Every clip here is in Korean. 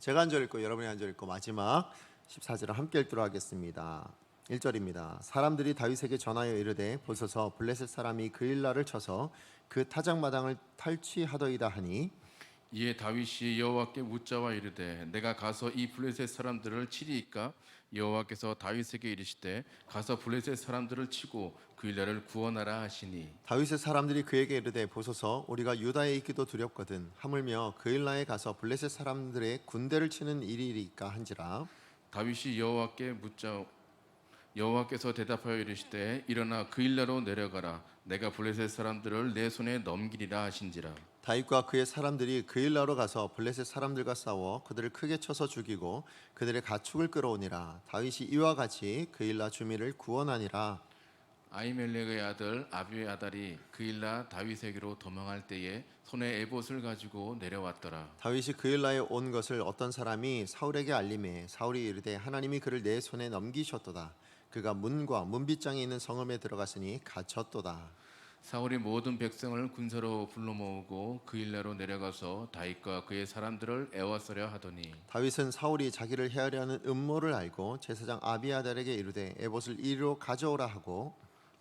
제가 한 절 읽고 여러분이 한 절 읽고 마지막 14절을 함께 읽도록 하겠습니다. 1절입니다. 사람들이 다윗에게 전하여 이르되 보소서 블레셋 사람이 그일라를 쳐서 그 타작마당을 탈취하더이다 하니 이에 다윗이 여호와께 묻자와 이르되 내가 가서 이 블레셋 사람들을 치리이까? 여호와께서 다윗에게 이르시되 가서 블레셋 사람들을 치고 그일라를 구원하라 하시니 다윗의 사람들이 그에게 이르되 보소서 우리가 유다에 있기도 두렵거든 하물며 그일라에 가서 블레셋 사람들의 군대를 치는 일이리까 한지라. 다윗이 여호와께 묻자 여호와께서 대답하여 이르시되 일어나 그일라로 내려가라 내가 블레셋 사람들을 내 손에 넘기리라 하신지라. 다윗과 그의 사람들이 그일라로 가서 블레셋 사람들과 싸워 그들을 크게 쳐서 죽이고 그들의 가축을 끌어오니라. 다윗이 이와 같이 그일라 주민을 구원하니라. 아히멜렉의 아들 아비아달이 그일라 다윗에게로 도망할 때에 손에 에봇을 가지고 내려왔더라. 다윗이 그일라에 온 것을 어떤 사람이 사울에게 알림해 사울이 이르되 하나님이 그를 내 손에 넘기셨도다. 그가 문과 문빗장에 있는 성읍에 들어갔으니 갇혔도다. 사울이 모든 백성을 군사로 불러 모으고 그일라로 내려가서 다윗과 그의 사람들을 애워싸려 하더니 다윗은 사울이 자기를 해하려 하는 음모를 알고 제사장 아비아달에게 이르되 에봇을 이리로 가져오라 하고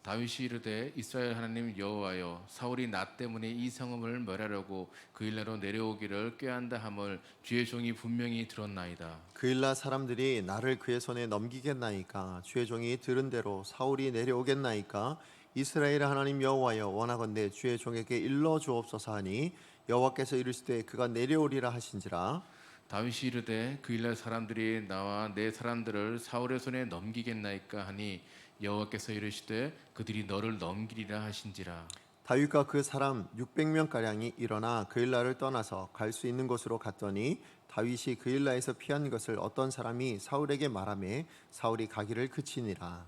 다윗이 이르되 이스라엘 하나님 여호와여 사울이 나 때문에 이 성읍을 멸하려고 그일라로 내려오기를 꾀한다 함을 주의 종이 분명히 들었나이다. 그일라 사람들이 나를 그의 손에 넘기겠나이까? 주의 종이 들은 대로 사울이 내려오겠나이까? 이스라엘 하나님 여호와여 원하건대 주의 종에게 일러 주옵소서 하니 여호와께서 이르시되 그가 내려오리라 하신지라. 다윗이 이르되 그일라 사람들이 나와 내 사람들을 사울의 손에 넘기겠나이까 하니 여호와께서 이르시되 그들이 너를 넘기리라 하신지라. 다윗과 그 사람 600명 가량이 일어나 그일라를 떠나서 갈 수 있는 곳으로 갔더니 다윗이 그일라에서 피한 것을 어떤 사람이 사울에게 말하매 사울이 가기를 그치니라.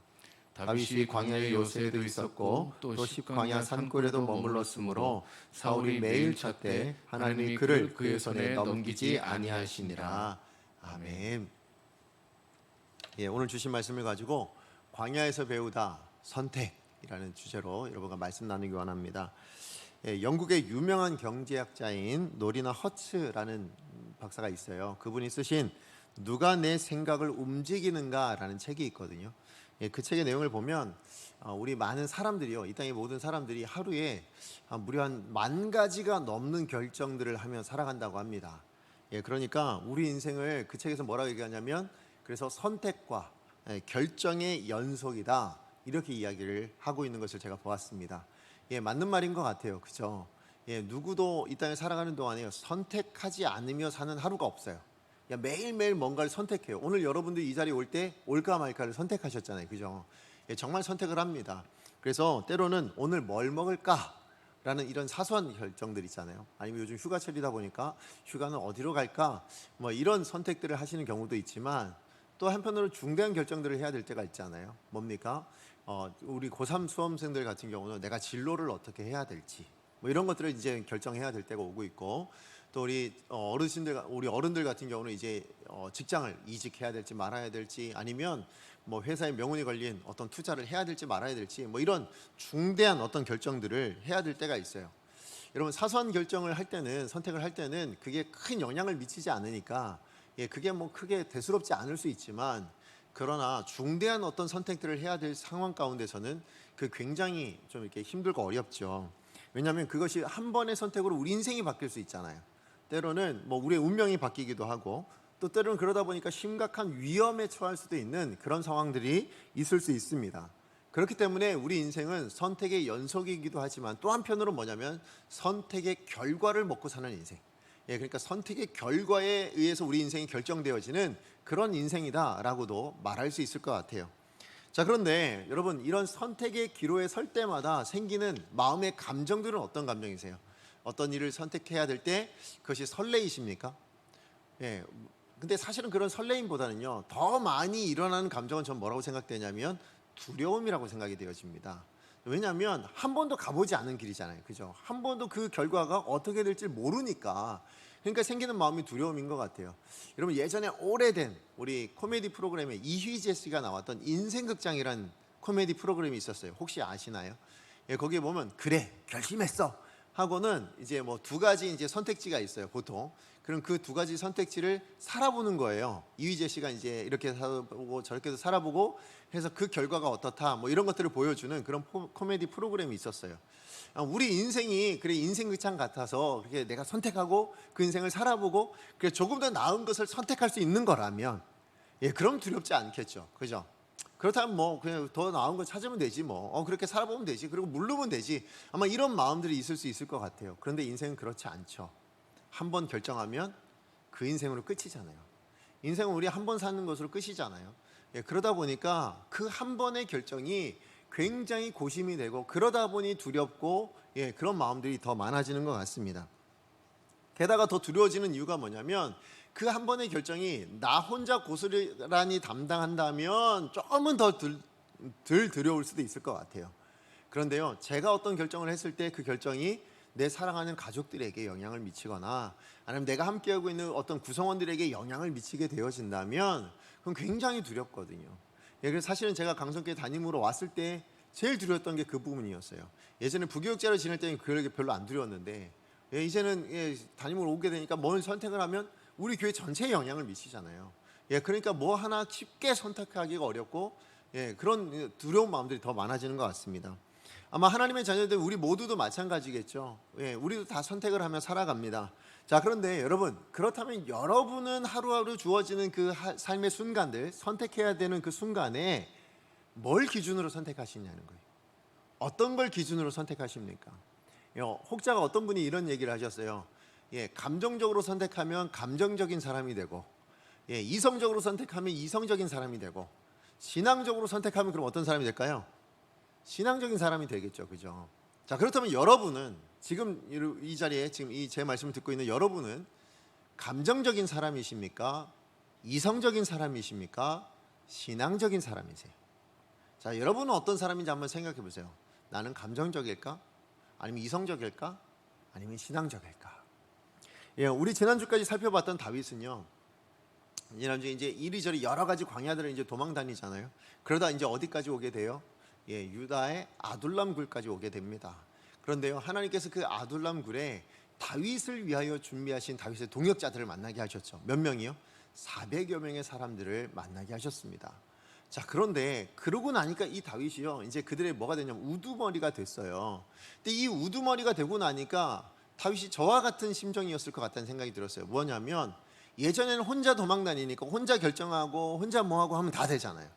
다윗이 광야의 요새에도 있었고 또 십광야 산골에도 머물렀으므로 사울이 매일 찾되 하나님이 그를 그의 손에 넘기지 아니하시니라. 아멘. 예, 오늘 주신 말씀을 가지고 광야에서 배우다 선택이라는 주제로 여러분과 말씀 나누기 원합니다. 예, 영국의 유명한 경제학자인 노리나 허츠라는 박사가 있어요. 그분이 쓰신 누가 내 생각을 움직이는가라는 책이 있거든요. 예, 그 책의 내용을 보면 우리 많은 사람들이요, 이 땅의 모든 사람들이 하루에 무려 한 10,000가지가 넘는 결정들을 하며 살아간다고 합니다. 예, 그러니까 우리 인생을 그 책에서 뭐라고 얘기하냐면 그래서 선택과 결정의 연속이다 이렇게 이야기를 하고 있는 것을 제가 보았습니다. 예, 맞는 말인 것 같아요, 그렇죠? 예, 누구도 이 땅에 살아가는 동안에 선택하지 않으며 사는 하루가 없어요. 매일매일 뭔가를 선택해요. 오늘 여러분들이 이 자리에 올 때 올까 말까를 선택하셨잖아요, 그죠? 예, 정말 선택을 합니다. 그래서 때로는 오늘 뭘 먹을까? 라는 이런 사소한 결정들 있잖아요. 아니면 요즘 휴가철이다 보니까 휴가는 어디로 갈까? 뭐 이런 선택들을 하시는 경우도 있지만 또 한편으로 중대한 결정들을 해야 될 때가 있잖아요. 뭡니까? 우리 고3 수험생들 같은 경우는 내가 진로를 어떻게 해야 될지 뭐 이런 것들을 이제 결정해야 될 때가 오고 있고 또 우리 어른들 같은 경우는 이제 직장을 이직해야 될지 말아야 될지 아니면 뭐 회사에 명운이 걸린 어떤 투자를 해야 될지 말아야 될지 뭐 이런 중대한 어떤 결정들을 해야 될 때가 있어요. 여러분 사소한 결정을 할 때는 선택을 할 때는 그게 큰 영향을 미치지 않으니까 예, 그게 뭐 크게 대수롭지 않을 수 있지만 그러나 중대한 어떤 선택들을 해야 될 상황 가운데서는 그 굉장히 좀 이렇게 힘들고 어렵죠. 왜냐하면 그것이 한 번의 선택으로 우리 인생이 바뀔 수 있잖아요. 때로는 뭐 우리의 운명이 바뀌기도 하고 또 때로는 그러다 보니까 심각한 위험에 처할 수도 있는 그런 상황들이 있을 수 있습니다. 그렇기 때문에 우리 인생은 선택의 연속이기도 하지만 또 한편으로 뭐냐면 선택의 결과를 먹고 사는 인생. 예, 그러니까 선택의 결과에 의해서 우리 인생이 결정되어지는 그런 인생이다라고도 말할 수 있을 것 같아요. 자, 그런데 여러분 이런 선택의 기로에 설 때마다 생기는 마음의 감정들은 어떤 감정이세요? 어떤 일을 선택해야 될 때 그것이 설레이십니까? 예, 근데 사실은 그런 설레임보다는요 더 많이 일어나는 감정은 전 뭐라고 생각되냐면 두려움이라고 생각이 되어집니다. 왜냐하면 한 번도 가보지 않은 길이잖아요, 그죠? 한 번도 그 결과가 어떻게 될지 모르니까 그러니까 생기는 마음이 두려움인 것 같아요. 여러분 예전에 오래된 우리 코미디 프로그램에 이휘재 씨가 나왔던 인생극장이라는 코미디 프로그램이 있었어요. 혹시 아시나요? 예, 거기에 보면 그래 결심했어 하고는 이제 뭐 두 가지 이제 선택지가 있어요. 보통 그럼 그 두 가지 선택지를 살아보는 거예요. 이휘재 씨가 이제 이렇게 살아보고 저렇게도 살아보고 해서 그 결과가 어떻다 뭐 이런 것들을 보여주는 그런 코미디 프로그램이 있었어요. 우리 인생이 그래 인생 극장 같아서 그렇게 내가 선택하고 그 인생을 살아보고 그래 조금 더 나은 것을 선택할 수 있는 거라면 그럼 두렵지 않겠죠. 그죠? 그렇다면 뭐 그냥 더 나은 걸 찾으면 되지 뭐 그렇게 살아보면 되지 그리고 물르면 되지 아마 이런 마음들이 있을 수 있을 것 같아요. 그런데 인생은 그렇지 않죠. 한 번 결정하면 그 인생으로 끝이잖아요. 인생은 우리 한 번 사는 것으로 끝이잖아요. 그러다 보니까 그 한 번의 결정이 굉장히 고심이 되고 그러다 보니 두렵고 그런 마음들이 더 많아지는 것 같습니다. 게다가 더 두려워지는 이유가 뭐냐면 그 한 번의 결정이 나 혼자 고스란히 담당한다면 조금은 더 덜 두려울 수도 있을 것 같아요. 그런데요, 제가 어떤 결정을 했을 때 그 결정이 내 사랑하는 가족들에게 영향을 미치거나 아니면 내가 함께하고 있는 어떤 구성원들에게 영향을 미치게 되어진다면 그건 굉장히 두렵거든요. 그래서 사실은 제가 강성교회 담임으로 왔을 때 제일 두려웠던 게 그 부분이었어요. 예전에 부교육자로 지낼 때는 그게 별로 안 두려웠는데 이제는 담임으로 오게 되니까 뭘 선택을 하면 우리 교회 전체에 영향을 미치잖아요. 그러니까 뭐 하나 쉽게 선택하기가 어렵고 그런 두려운 마음들이 더 많아지는 것 같습니다. 아마 하나님의 자녀들 우리 모두도 마찬가지겠죠. 우리도 다 선택을 하며 살아갑니다. 자, 그런데 여러분, 그렇다면 여러분은 하루하루 주어지는 그 삶의 순간들, 선택해야 되는 그 순간에 뭘 기준으로 선택하시냐는 거예요. 어떤 걸 기준으로 선택하십니까? 혹자가 어떤 분이 이런 얘기를 하셨어요. 감정적으로 선택하면 감정적인 사람이 되고, 이성적으로 선택하면 이성적인 사람이 되고, 신앙적으로 선택하면 그럼 어떤 사람이 될까요? 신앙적인 사람이 되겠죠. 그죠? 자, 그렇다면 여러분은 지금 이 자리에 지금 이 제 말씀을 듣고 있는 여러분은 감정적인 사람이십니까? 이성적인 사람이십니까? 신앙적인 사람이세요? 자, 여러분은 어떤 사람인지 한번 생각해 보세요. 나는 감정적일까? 아니면 이성적일까? 아니면 신앙적일까? 우리 지난주까지 살펴봤던 다윗은요. 지난주에 이제 이리저리 여러 가지 광야들을 이제 도망 다니잖아요. 그러다 이제 어디까지 오게 돼요? 유다의 아둘람 굴까지 오게 됩니다. 그런데요, 하나님께서 그 아둘람 굴에 다윗을 위하여 준비하신 다윗의 동역자들을 만나게 하셨죠. 몇 명이요? 400여 명의 사람들을 만나게 하셨습니다. 자, 그런데 그러고 나니까 이 다윗이요, 이제 그들의 뭐가 되냐면 우두머리가 됐어요. 근데 이 우두머리가 되고 나니까 다윗이 저와 같은 심정이었을 것 같다는 생각이 들었어요. 뭐냐면 예전에는 혼자 도망 다니니까 혼자 결정하고 혼자 뭐하고 하면 다 되잖아요.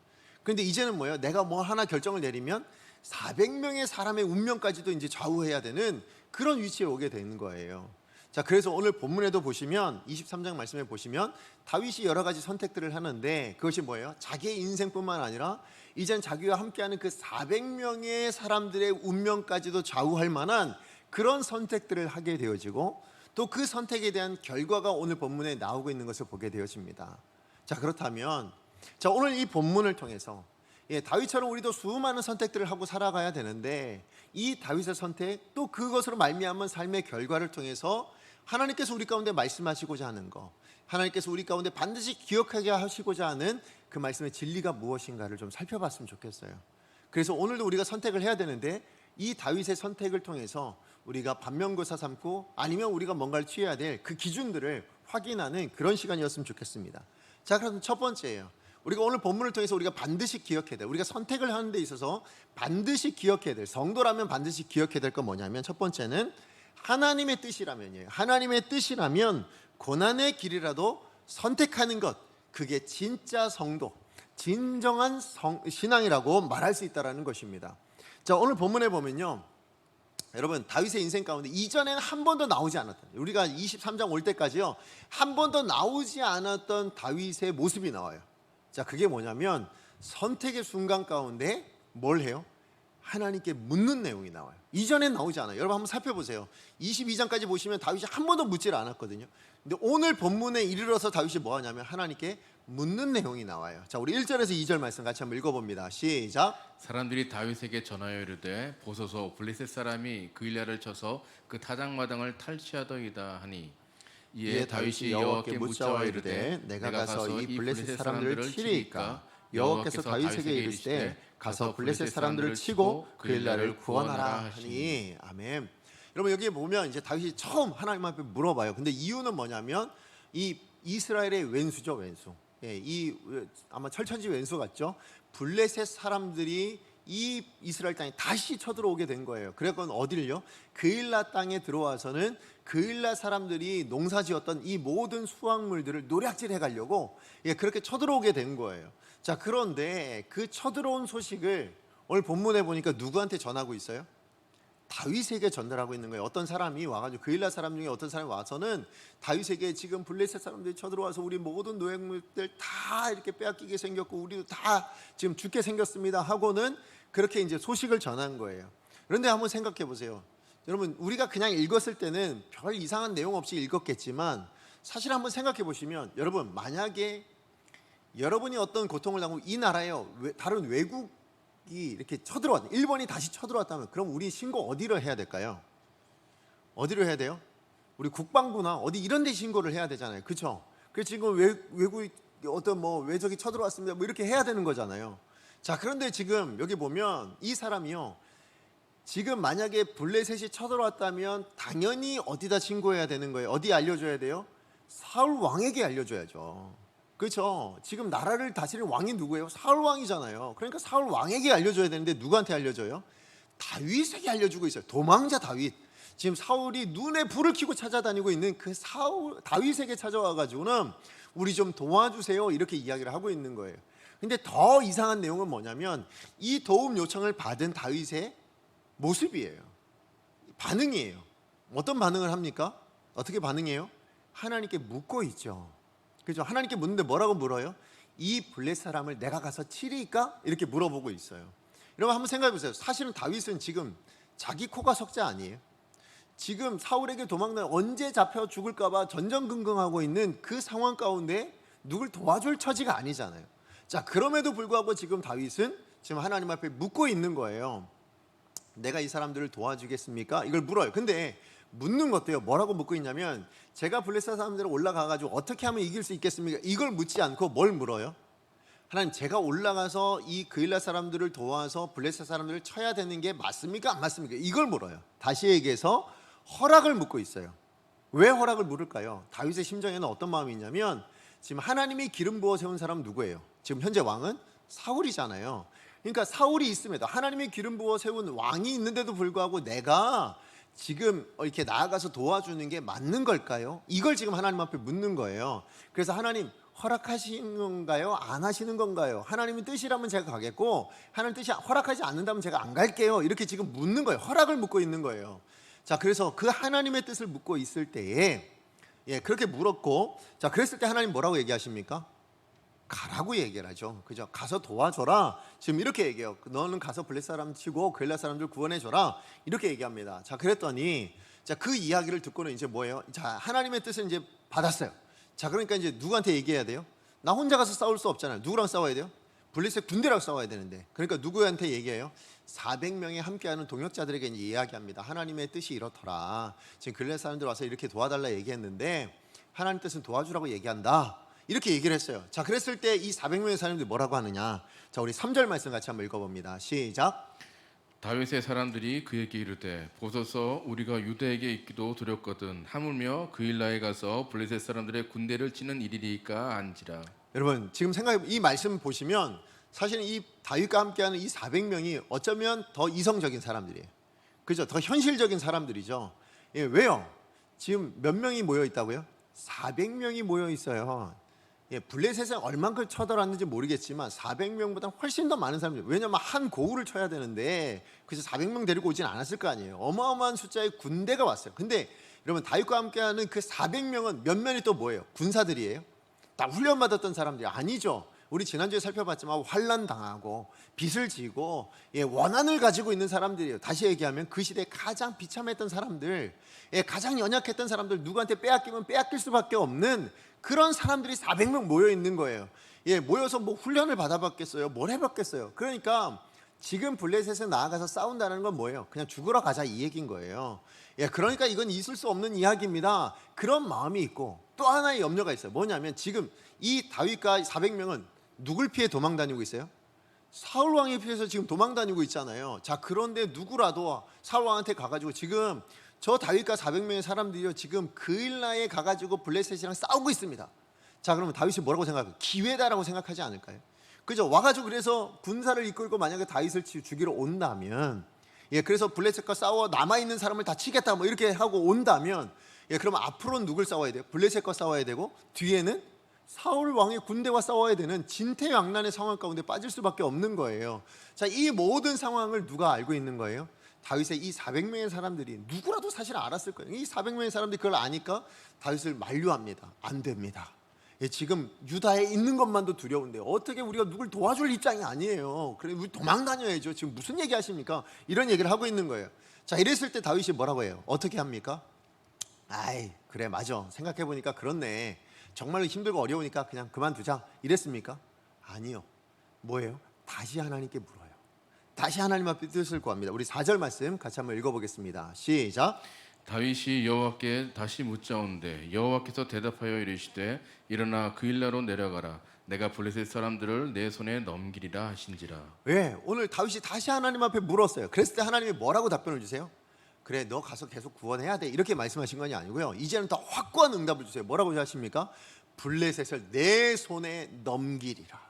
그런데 이제는 뭐예요? 내가 뭐 하나 결정을 내리면 400명의 사람의 운명까지도 이제 좌우해야 되는 그런 위치에 오게 되는 거예요. 자, 그래서 오늘 본문에도 보시면 23장 말씀에 보시면 다윗이 여러 가지 선택들을 하는데 그것이 뭐예요? 자기의 인생뿐만 아니라 이젠 자기와 함께하는 그 400명의 사람들의 운명까지도 좌우할 만한 그런 선택들을 하게 되어지고 또 그 선택에 대한 결과가 오늘 본문에 나오고 있는 것을 보게 되어집니다. 자, 그렇다면 자, 오늘 이 본문을 통해서 다윗처럼 우리도 수많은 선택들을 하고 살아가야 되는데 이 다윗의 선택 또 그것으로 말미암은 삶의 결과를 통해서 하나님께서 우리 가운데 말씀하시고자 하는 거, 하나님께서 우리 가운데 반드시 기억하게 하시고자 하는 그 말씀의 진리가 무엇인가를 좀 살펴봤으면 좋겠어요. 그래서 오늘도 우리가 선택을 해야 되는데 이 다윗의 선택을 통해서 우리가 반면교사 삼고 아니면 우리가 뭔가를 취해야 될 그 기준들을 확인하는 그런 시간이었으면 좋겠습니다. 자, 그럼 첫 번째예요. 우리가 오늘 본문을 통해서 우리가 반드시 기억해야 될, 우리가 선택을 하는 데 있어서 반드시 기억해야 될, 성도라면 반드시 기억해야 될 건 뭐냐면 첫 번째는 하나님의 뜻이라면이에요. 하나님의 뜻이라면 고난의 길이라도 선택하는 것, 그게 진짜 성도, 진정한 신앙이라고 말할 수 있다는 것입니다. 자, 오늘 본문에 보면요, 여러분 다윗의 인생 가운데 이전에는 한 번도 나오지 않았던, 우리가 23장 올 때까지요 한 번도 나오지 않았던 다윗의 모습이 나와요. 자, 그게 뭐냐면 선택의 순간 가운데 뭘 해요? 하나님께 묻는 내용이 나와요. 이전엔 나오지 않아요. 여러분 한번 살펴보세요. 22장까지 보시면 다윗이 한 번도 묻지를 않았거든요. 근데 오늘 본문에 이르러서 다윗이 뭐 하냐면 하나님께 묻는 내용이 나와요. 자, 우리 1절에서 2절 말씀 같이 한번 읽어봅니다. 시작. 사람들이 다윗에게 전하여 이르되 보소서 블레셋 사람이 그일랴를 쳐서 그 타작마당을 탈취하더이다 하니 이에 다윗이 여호와께 묻자와 이르되 내가 가서 이 블레셋 사람들을 치리이까? 여호와께서 다윗에게 이르시되 가서 블레셋 사람들을 치고 그일랴를 구원하라 하니. 아멘. 여러분 여기 보면 이제 다윗이 처음 하나님 앞에 물어봐요. 근데 이유는 뭐냐면 이 이스라엘의 왼수죠, 왼수. 예, 이 아마 철천지 왼수 같죠. 블레셋 사람들이 이 이스라엘 땅에 다시 쳐들어오게 된 거예요. 그래서 어딜요? 그일라 땅에 들어와서는 그일라 사람들이 농사지었던 이 모든 수확물들을 노략질해 가려고 그렇게 쳐들어오게 된 거예요. 자, 그런데 그 쳐들어온 소식을 오늘 본문에 보니까 누구한테 전하고 있어요? 다윗에게 전달하고 있는 거예요. 어떤 사람이 와가지고 그일라 사람 중에 어떤 사람이 와서는 다윗에게 지금 블레셋 사람들이 쳐들어와서 우리 모든 노획물들 다 이렇게 빼앗기게 생겼고 우리도 다 지금 죽게 생겼습니다 하고는 그렇게 이제 소식을 전한 거예요. 그런데 한번 생각해 보세요. 여러분 우리가 그냥 읽었을 때는 별 이상한 내용 없이 읽었겠지만 사실 한번 생각해 보시면 여러분 만약에 여러분이 어떤 고통을 당하고 이 나라에 다른 외국이 이렇게 쳐들어왔다, 일본이 다시 쳐들어왔다면 그럼 우리 신고 어디로 해야 될까요? 어디로 해야 돼요? 우리 국방부나 어디 이런 데 신고를 해야 되잖아요. 그렇죠? 그래서 지금 외국이 어떤 뭐 외적이 쳐들어왔습니다 뭐 이렇게 해야 되는 거잖아요. 자, 그런데 지금 여기 보면 이 사람이요, 지금 만약에 블레셋이 쳐들어왔다면 당연히 어디다 신고해야 되는 거예요? 어디 알려줘야 돼요? 사울 왕에게 알려줘야죠. 그렇죠? 지금 나라를 다스리는 왕이 누구예요? 사울 왕이잖아요. 그러니까 사울 왕에게 알려줘야 되는데 누구한테 알려줘요? 다윗에게 알려주고 있어요. 도망자 다윗. 지금 사울이 눈에 불을 켜고 찾아다니고 있는 그 다윗에게 찾아와가지고는 우리 좀 도와주세요 이렇게 이야기를 하고 있는 거예요. 근데 더 이상한 내용은 뭐냐면 이 도움 요청을 받은 다윗의 모습이에요. 반응이에요. 어떤 반응을 합니까? 어떻게 반응해요? 하나님께 묻고 있죠. 그죠? 하나님께 묻는데 뭐라고 물어요? 이 블레셋 사람을 내가 가서 치리까? 이렇게 물어보고 있어요. 여러분 한번 생각해 보세요. 사실은 다윗은 지금 자기 코가 석자 아니에요? 지금 사울에게 도망나 언제 잡혀 죽을까 봐 전전긍긍하고 있는 그 상황 가운데 누굴 도와줄 처지가 아니잖아요. 자, 그럼에도 불구하고 지금 다윗은 지금 하나님 앞에 묻고 있는 거예요. 내가 이 사람들을 도와주겠습니까? 이걸 물어요. 근데 묻는 것도요, 뭐라고 묻고 있냐면 제가 블레셋 사람들을 올라가가지고 어떻게 하면 이길 수 있겠습니까? 이걸 묻지 않고 뭘 물어요? 하나님, 제가 올라가서 이 그일라 사람들을 도와서 블레셋 사람들을 쳐야 되는 게 맞습니까? 안 맞습니까? 이걸 물어요. 다시 얘기해서 허락을 묻고 있어요. 왜 허락을 물을까요? 다윗의 심정에는 어떤 마음이 있냐면 지금 하나님이 기름 부어 세운 사람은 누구예요? 지금 현재 왕은 사울이잖아요. 그러니까 사울이 있음에도 하나님이 기름 부어 세운 왕이 있는데도 불구하고 내가 지금 이렇게 나아가서 도와주는 게 맞는 걸까요? 이걸 지금 하나님 앞에 묻는 거예요. 그래서 하나님 허락하시는 건가요? 안 하시는 건가요? 하나님의 뜻이라면 제가 가겠고 하나님 뜻이 허락하지 않는다면 제가 안 갈게요. 이렇게 지금 묻는 거예요. 허락을 묻고 있는 거예요. 자, 그래서 그 하나님의 뜻을 묻고 있을 때에 그렇게 물었고, 자, 그랬을 때 하나님 뭐라고 얘기하십니까? 가라고 얘기를 하죠. 그죠? 가서 도와줘라. 지금 이렇게 얘기해요. 너는 가서 블레셋 사람 치고 그일라 사람들 구원해줘라. 이렇게 얘기합니다. 자, 그랬더니 자, 그 이야기를 듣고는 이제 뭐예요? 자, 하나님의 뜻을 이제 받았어요. 자, 그러니까 이제 누구한테 얘기해야 돼요? 나 혼자 가서 싸울 수 없잖아요. 누구랑 싸워야 돼요? 블레셋 군대랑 싸워야 되는데. 그러니까 누구한테 얘기해요? 400명이 함께하는 동역자들에게 이제 이야기합니다. 하나님의 뜻이 이렇더라. 지금 블레셋 사람들 와서 이렇게 도와달라 얘기했는데 하나님 뜻은 도와주라고 얘기한다. 이렇게 얘기를 했어요. 자, 그랬을 때 이 400명의 사람들이 뭐라고 하느냐? 자, 우리 3절 말씀 같이 한번 읽어봅니다. 시작. 다윗의 사람들이 그에게 이르되 보소서 우리가 유대에게 있기도 두렵거든 하물며 그일라에 가서 블레셋 사람들의 군대를 치는 일이리까 안지라. 여러분 지금 이 말씀 보시면 사실은 이 다윗과 함께하는 이 400명이 어쩌면 더 이성적인 사람들이에요. 그죠? 더 현실적인 사람들이죠. 왜요? 지금 몇 명이 모여 있다고요? 400명이 모여 있어요. 블레셋은 얼만큼 쳐들어왔는지 모르겠지만 400명보다 훨씬 더 많은 사람들. 왜냐면 한 고우를 쳐야 되는데 그래서 400명 데리고 오진 않았을 거 아니에요. 어마어마한 숫자의 군대가 왔어요. 근데 여러분 다윗과 함께하는 그 400명은 몇 면이 또 뭐예요? 군사들이에요? 다 훈련받았던 사람들이 아니죠. 우리 지난주에 살펴봤지만 환난 당하고 빚을 지고 원한을 가지고 있는 사람들이에요. 다시 얘기하면 그 시대에 가장 비참했던 사람들, 가장 연약했던 사람들, 누구한테 빼앗기면 빼앗길 수밖에 없는 그런 사람들이 400명 모여 있는 거예요. 모여서 뭐 훈련을 받아봤겠어요? 뭘 해봤겠어요? 그러니까 지금 블레셋에 나아가서 싸운다는 건 뭐예요? 그냥 죽으러 가자 이 얘기인 거예요. 그러니까 이건 있을 수 없는 이야기입니다. 그런 마음이 있고 또 하나의 염려가 있어요. 뭐냐면 지금 이 다윗과 400명은 누굴 피해 도망 다니고 있어요? 사울 왕에 피해서 지금 도망 다니고 있잖아요. 자, 그런데 누구라도 사울 왕한테 가가지고 지금 저 다윗과 400명의 사람들이요 지금 그일라에 가가지고 블레셋이랑 싸우고 있습니다. 자, 그러면 다윗이 뭐라고 생각해요? 기회다라고 생각하지 않을까요? 그죠? 와가지고 그래서 군사를 이끌고 만약에 다윗을 죽이러 온다면, 그래서 블레셋과 싸워 남아있는 사람을 다 치겠다 뭐 이렇게 하고 온다면, 그러면 앞으로는 누굴 싸워야 돼요? 블레셋과 싸워야 되고, 뒤에는 사울 왕의 군대와 싸워야 되는 진퇴양난의 상황 가운데 빠질 수밖에 없는 거예요. 자, 이 모든 상황을 누가 알고 있는 거예요? 다윗의 이 400명의 사람들이, 누구라도 사실 알았을 거예요. 이 400명의 사람들이 그걸 아니까 다윗을 만류합니다. 안 됩니다. 지금 유다에 있는 것만도 두려운데 어떻게 우리가 누굴 도와줄 입장이 아니에요. 그래, 우리 도망 다녀야죠. 지금 무슨 얘기 하십니까? 이런 얘기를 하고 있는 거예요. 자, 이랬을 때 다윗이 뭐라고 해요? 어떻게 합니까? 아이, 그래, 맞아, 생각해보니까 그렇네, 정말로 힘들고 어려우니까 그냥 그만두자, 이랬습니까? 아니요. 뭐예요? 다시 하나님께 물어요. 다시 하나님 앞에 뜻을 구합니다. 우리 4절 말씀 같이 한번 읽어보겠습니다. 시작. 다윗이 여호와께 다시 묻자온데 여호와께서 대답하여 이르시되 일어나 그일라로 내려가라. 내가 블레셋 사람들을 내 손에 넘기리라 하신지라. 왜? 오늘 다윗이 다시 하나님 앞에 물었어요. 그랬을 때 하나님이 뭐라고 답변을 주세요? 그래, 너 가서 계속 구원해야 돼, 이렇게 말씀하신 건 아니고요. 이제는 더 확고한 응답을 주세요. 뭐라고 하십니까? 블레셋을 내 손에 넘기리라.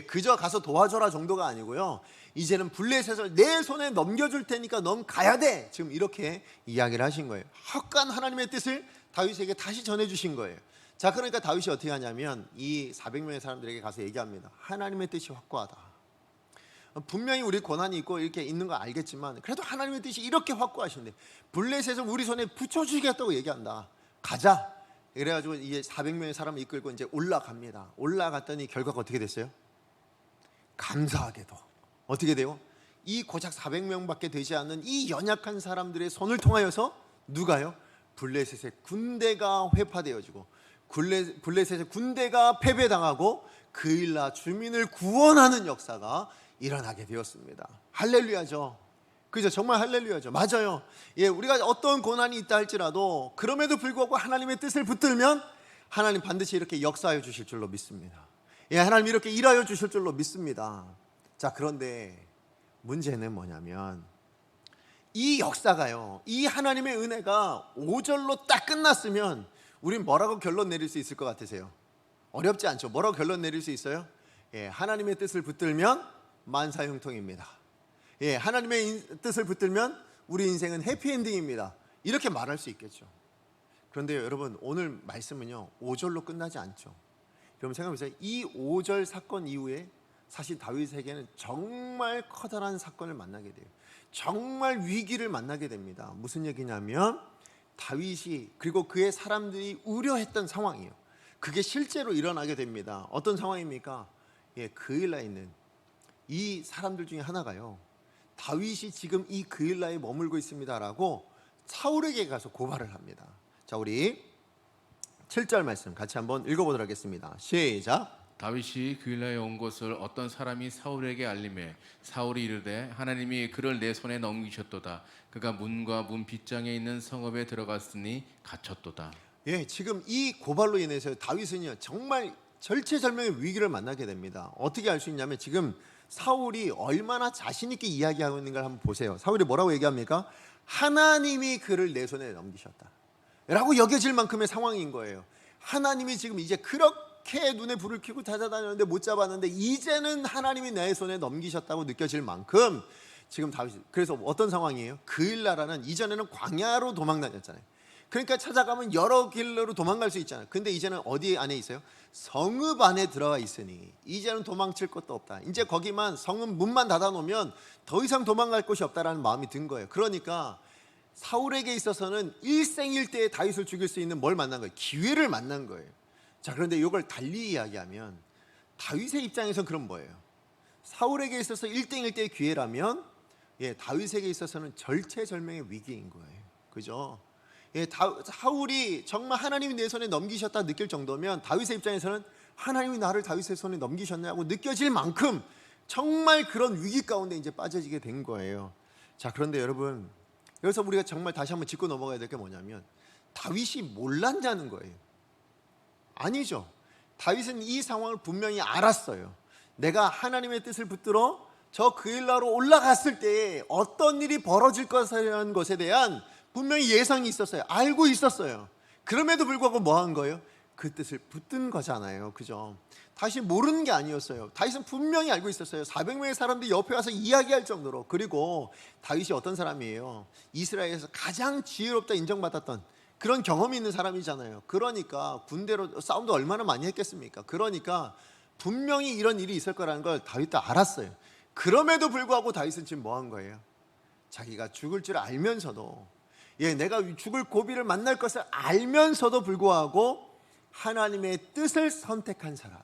그저 가서 도와줘라 정도가 아니고요. 이제는 블레셋을 내 손에 넘겨줄 테니까 넌 가야 돼. 지금 이렇게 이야기를 하신 거예요. 확고한 하나님의 뜻을 다윗에게 다시 전해주신 거예요. 자, 그러니까 다윗이 어떻게 하냐면 이 400명의 사람들에게 가서 얘기합니다. 하나님의 뜻이 확고하다. 분명히 우리 고난이 있고 이렇게 있는 거 알겠지만 그래도 하나님의 뜻이 이렇게 확고하신데 블레셋을 우리 손에 붙여주겠다고 얘기한다. 가자. 그래가지고 이제 400명의 사람을 이끌고 이제 올라갑니다. 올라갔더니 결과가 어떻게 됐어요? 감사하게도 어떻게 돼요? 이 고작 400명밖에 되지 않는 이 연약한 사람들의 손을 통하여서 누가요? 블레셋의 군대가 회파되어지고 블레셋의 군대가 패배당하고 그일라 주민을 구원하는 역사가 일어나게 되었습니다. 할렐루야죠. 그죠? 정말 할렐루야죠. 맞아요. 우리가 어떤 고난이 있다 할지라도 그럼에도 불구하고 하나님의 뜻을 붙들면 하나님 반드시 이렇게 역사하여 주실 줄로 믿습니다. 하나님 이렇게 일하여 주실 줄로 믿습니다. 자, 그런데 문제는 뭐냐면 이 역사가요, 이 하나님의 은혜가 5절로 딱 끝났으면 우린 뭐라고 결론 내릴 수 있을 것 같으세요? 어렵지 않죠? 뭐라고 결론 내릴 수 있어요? 하나님의 뜻을 붙들면 만사형통입니다. 하나님의 뜻을 붙들면 우리 인생은 해피엔딩입니다. 이렇게 말할 수 있겠죠. 그런데 여러분, 오늘 말씀은요 5절로 끝나지 않죠. 여러분 생각해보세요. 이 5절 사건 이후에 사실 다윗에게는 정말 커다란 사건을 만나게 돼요. 정말 위기를 만나게 됩니다. 무슨 얘기냐면 다윗이 그리고 그의 사람들이 우려했던 상황이에요. 그게 실제로 일어나게 됩니다. 어떤 상황입니까? 그일라에 있는 이 사람들 중에 하나가요, 다윗이 지금 이 그일라에 머물고 있습니다라고 사울에게 가서 고발을 합니다. 자, 우리 7절 말씀 같이 한번 읽어보도록 하겠습니다. 시작. 다윗이 그일라에 온 것을 어떤 사람이 사울에게 알림해 사울이 이르되 하나님이 그를 내 손에 넘기셨도다. 그가 문과 문 빗장에 있는 성읍에 들어갔으니 갇혔도다. 지금 이 고발로 인해서 다윗은요 정말 절체절명의 위기를 만나게 됩니다. 어떻게 알 수 있냐면 지금 사울이 얼마나 자신 있게 이야기하고 있는 걸 한번 보세요. 사울이 뭐라고 얘기합니까? 하나님이 그를 내 손에 넘기셨다 라고 여겨질 만큼의 상황인 거예요. 하나님이 지금 이제 그렇게 눈에 불을 켜고 찾아다녔는데 못 잡았는데 이제는 하나님이 내 손에 넘기셨다고 느껴질 만큼 지금 다윗이, 그래서 어떤 상황이에요? 그일라라는, 이전에는 광야로 도망 다녔잖아요. 그러니까 찾아가면 여러 길로 도망갈 수 있잖아요. 근데 이제는 어디 안에 있어요? 성읍 안에 들어가 있으니 이제는 도망칠 것도 없다. 이제 거기만 성읍 문만 닫아 놓으면 더 이상 도망갈 곳이 없다라는 마음이 든 거예요. 그러니까 사울에게 있어서는 일생일대에 다윗을 죽일 수 있는 뭘 만난 거예요? 기회를 만난 거예요. 자, 그런데 이걸 달리 이야기하면 다윗의 입장에서는 그럼 뭐예요? 사울에게 있어서 일생일대의 기회라면 다윗에게 있어서는 절체절명의 위기인 거예요. 그죠? 사울이 정말 하나님이 내 손에 넘기셨다 느낄 정도면 다윗의 입장에서는 하나님이 나를 다윗의 손에 넘기셨냐고 느껴질 만큼 정말 그런 위기 가운데 이제 빠져지게 된 거예요. 자, 그런데 여러분, 여기서 우리가 정말 다시 한번 짚고 넘어가야 될 게 뭐냐면 다윗이 몰랐냐는 거예요. 아니죠. 다윗은 이 상황을 분명히 알았어요. 내가 하나님의 뜻을 붙들어 저 그일라로 올라갔을 때 어떤 일이 벌어질 것이라는 것에 대한 분명히 예상이 있었어요. 알고 있었어요. 그럼에도 불구하고 뭐 한 거예요? 그 뜻을 붙든 거잖아요. 그죠? 다윗이 모르는 게 아니었어요. 다윗은 분명히 알고 있었어요. 400명의 사람들이 옆에 와서 이야기할 정도로. 그리고 다윗이 어떤 사람이에요? 이스라엘에서 가장 지혜롭다 인정받았던 그런 경험이 있는 사람이잖아요. 그러니까 군대로 싸움도 얼마나 많이 했겠습니까? 그러니까 분명히 이런 일이 있을 거라는 걸 다윗도 알았어요. 그럼에도 불구하고 다윗은 지금 뭐 한 거예요? 자기가 죽을 줄 알면서도, 내가 죽을 고비를 만날 것을 알면서도 불구하고 하나님의 뜻을 선택한 사람,